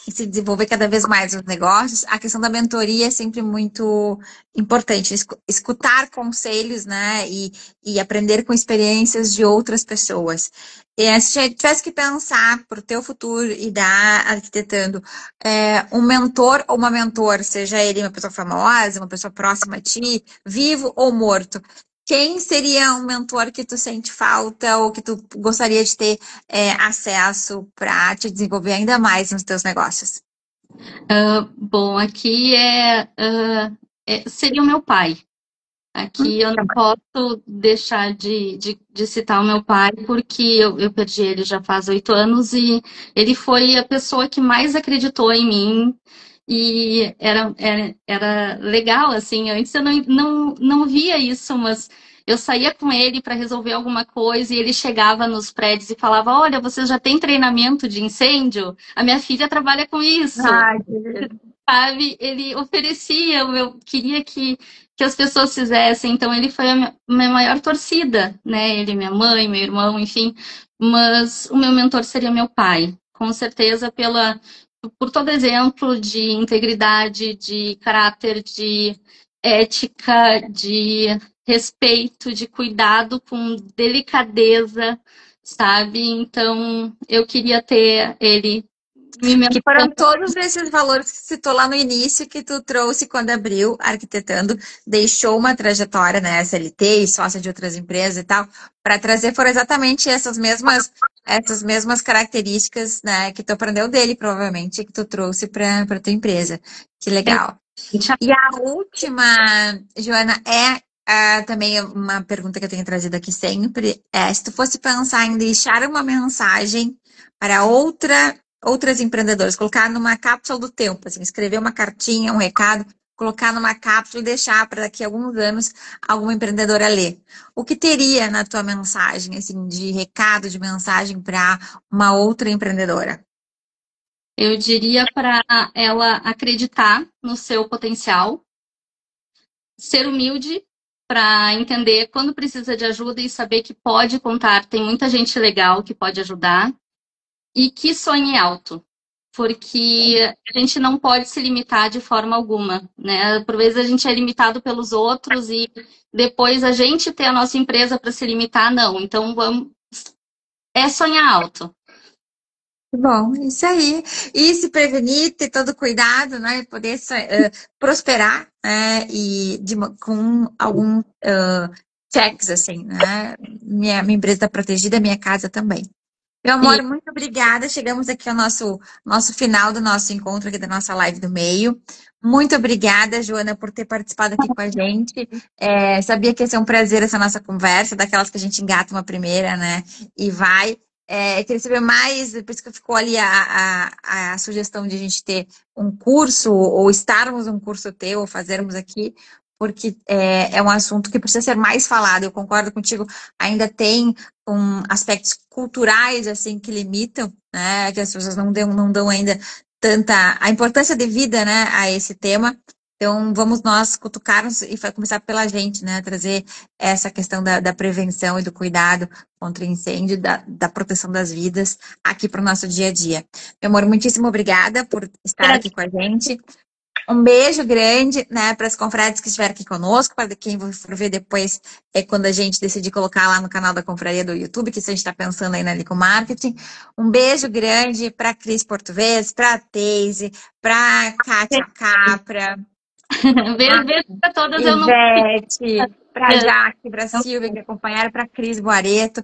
Speaker 1: se desenvolver cada vez mais nos negócios, a questão da mentoria é sempre muito importante. Escutar conselhos, né, e aprender com experiências de outras pessoas. E se tivesse que pensar para o teu futuro e da Arquitetando, um mentor ou uma mentor, seja ele uma pessoa famosa, uma pessoa próxima a ti, vivo ou morto, quem seria um mentor que tu sente falta ou que tu gostaria de ter acesso para te desenvolver ainda mais nos teus negócios?
Speaker 2: Bom, aqui seria o meu pai. Aqui eu não posso deixar de citar o meu pai, porque eu perdi ele já faz 8 anos e ele foi a pessoa que mais acreditou em mim. E era legal, assim, antes eu não via isso, mas eu saía com ele para resolver alguma coisa e ele chegava nos prédios e falava: Olha, você já tem treinamento de incêndio? A minha filha trabalha com isso.
Speaker 1: Ai,
Speaker 2: Sabe? Ele oferecia, eu queria que as pessoas fizessem, então ele foi a minha maior torcida, né? Ele, minha mãe, meu irmão, enfim, mas o meu mentor seria meu pai, com certeza por todo exemplo de integridade, de caráter, de ética, de respeito, de cuidado com delicadeza, sabe? Então eu queria ter ele
Speaker 1: que foram todos esses valores que citou lá no início que tu trouxe quando abriu Arquitetando, deixou uma trajetória, né, SLT e sócia de outras empresas e tal, para trazer foram exatamente essas mesmas características, né, que tu aprendeu dele, provavelmente, que tu trouxe para tua empresa. Que legal. E a última, Joana, também uma pergunta que eu tenho trazido aqui sempre, se tu fosse pensar em deixar uma mensagem para outras empreendedoras, colocar numa cápsula do tempo, assim, escrever uma cartinha, um recado, colocar numa cápsula e deixar para daqui a alguns anos alguma empreendedora ler. O que teria na tua mensagem, assim, de recado, de mensagem para uma outra empreendedora?
Speaker 2: Eu diria para ela acreditar no seu potencial, ser humilde para entender quando precisa de ajuda e saber que pode contar, tem muita gente legal que pode ajudar, e que sonhe alto, porque a gente não pode se limitar de forma alguma, né? Por vezes a gente é limitado pelos outros e depois a gente ter a nossa empresa para se limitar, não. Então, sonhar alto.
Speaker 1: Bom, isso aí. E se prevenir, ter todo cuidado, né? E poder prosperar, né? E com algum checks, assim, né? Minha empresa está protegida, minha casa também. Meu
Speaker 2: Sim,
Speaker 1: amor, muito obrigada. Chegamos aqui ao nosso final do nosso encontro aqui da nossa live do meio. Muito obrigada, Joana, por ter participado aqui com a gente. Sabia que ia ser um prazer essa nossa conversa, daquelas que a gente engata uma primeira, né? E vai. Queria saber mais, por isso que ficou ali a sugestão de a gente ter um curso, ou estarmos um curso teu, ou fazermos aqui, porque é um assunto que precisa ser mais falado. Eu concordo contigo, ainda tem aspectos culturais assim que limitam, né, que as pessoas não dão ainda tanta a importância devida, né, a esse tema. Então, vamos nós cutucarmos e começar pela gente, né, trazer essa questão da prevenção e do cuidado contra incêndio, da proteção das vidas aqui para o nosso dia a dia. Meu amor, muitíssimo obrigada por estar aqui com a gente. Um beijo grande, né, para as confrades que estiveram aqui conosco, para quem for ver depois, quando a gente decidir colocar lá no canal da Confraria do YouTube, que isso a gente está pensando aí na Lico Marketing. Um beijo grande para a Cris Português, para a Teise, para a Kátia Capra, a
Speaker 2: beijo pra todas, eu não.
Speaker 1: Ivete, para a Jaque, para a Silvia, que acompanharam, para a Cris Boareto.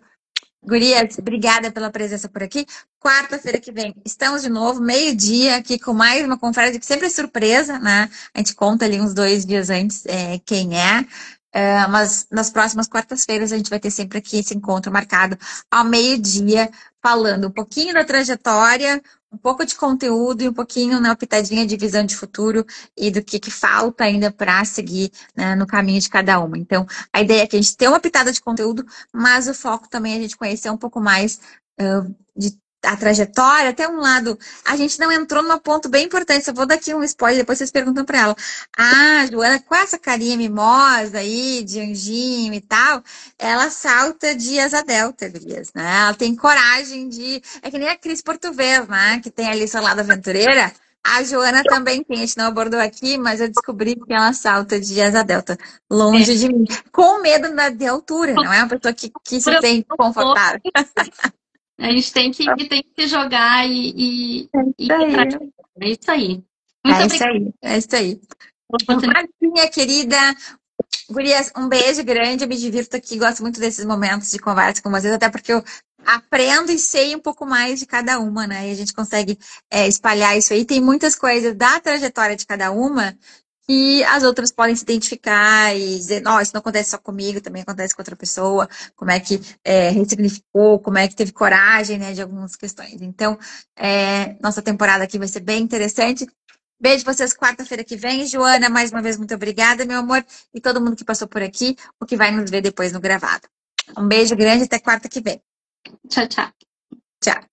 Speaker 1: Gurias, obrigada pela presença por aqui. Quarta-feira que vem, estamos de novo, meio-dia, aqui com mais uma conferência que sempre é surpresa, né? A gente conta ali uns 2 dias antes quem é. Mas nas próximas quartas-feiras a gente vai ter sempre aqui esse encontro marcado ao meio-dia, falando um pouquinho da trajetória, um pouco de conteúdo e um pouquinho, né, uma pitadinha de visão de futuro e do que falta ainda para seguir, né, no caminho de cada uma. Então, a ideia é que a gente tenha uma pitada de conteúdo, mas o foco também é a gente conhecer um pouco mais de a trajetória, até um lado. A gente não entrou num ponto bem importante. Eu vou dar aqui um spoiler, depois vocês perguntam para ela. Ah, Joana, com essa carinha mimosa aí, de anjinho e tal, ela salta de asa delta, Elias, né? Ela tem coragem de. É que nem a Cris Português, né? Que tem ali seu lado aventureira. A Joana também tem, a gente não abordou aqui, mas eu descobri que ela salta de asa delta, longe de mim, com medo de altura, não é uma pessoa que se sente confortável.
Speaker 2: A gente tem que jogar
Speaker 1: É
Speaker 2: e
Speaker 1: isso
Speaker 2: ir atrás.
Speaker 1: aí.
Speaker 2: É isso aí. Muito
Speaker 1: É isso
Speaker 2: obrigada
Speaker 1: aí. É isso aí.
Speaker 2: pela oportunidade.
Speaker 1: Minha querida, Gurias, um beijo grande. Eu me divirto aqui, gosto muito desses momentos de conversa com vocês, até porque eu aprendo e sei um pouco mais de cada uma, né? E a gente consegue espalhar isso aí. Tem muitas coisas da trajetória de cada uma que as outras podem se identificar e dizer, não, isso não acontece só comigo, também acontece com outra pessoa, como é que ressignificou, como é que teve coragem, né, de algumas questões. Então, nossa temporada aqui vai ser bem interessante. Beijo pra vocês quarta-feira que vem. Joana, mais uma vez, muito obrigada, meu amor. E todo mundo que passou por aqui, o que vai nos ver depois no gravado. Um beijo grande, até quarta que vem.
Speaker 2: Tchau, tchau.
Speaker 1: Tchau.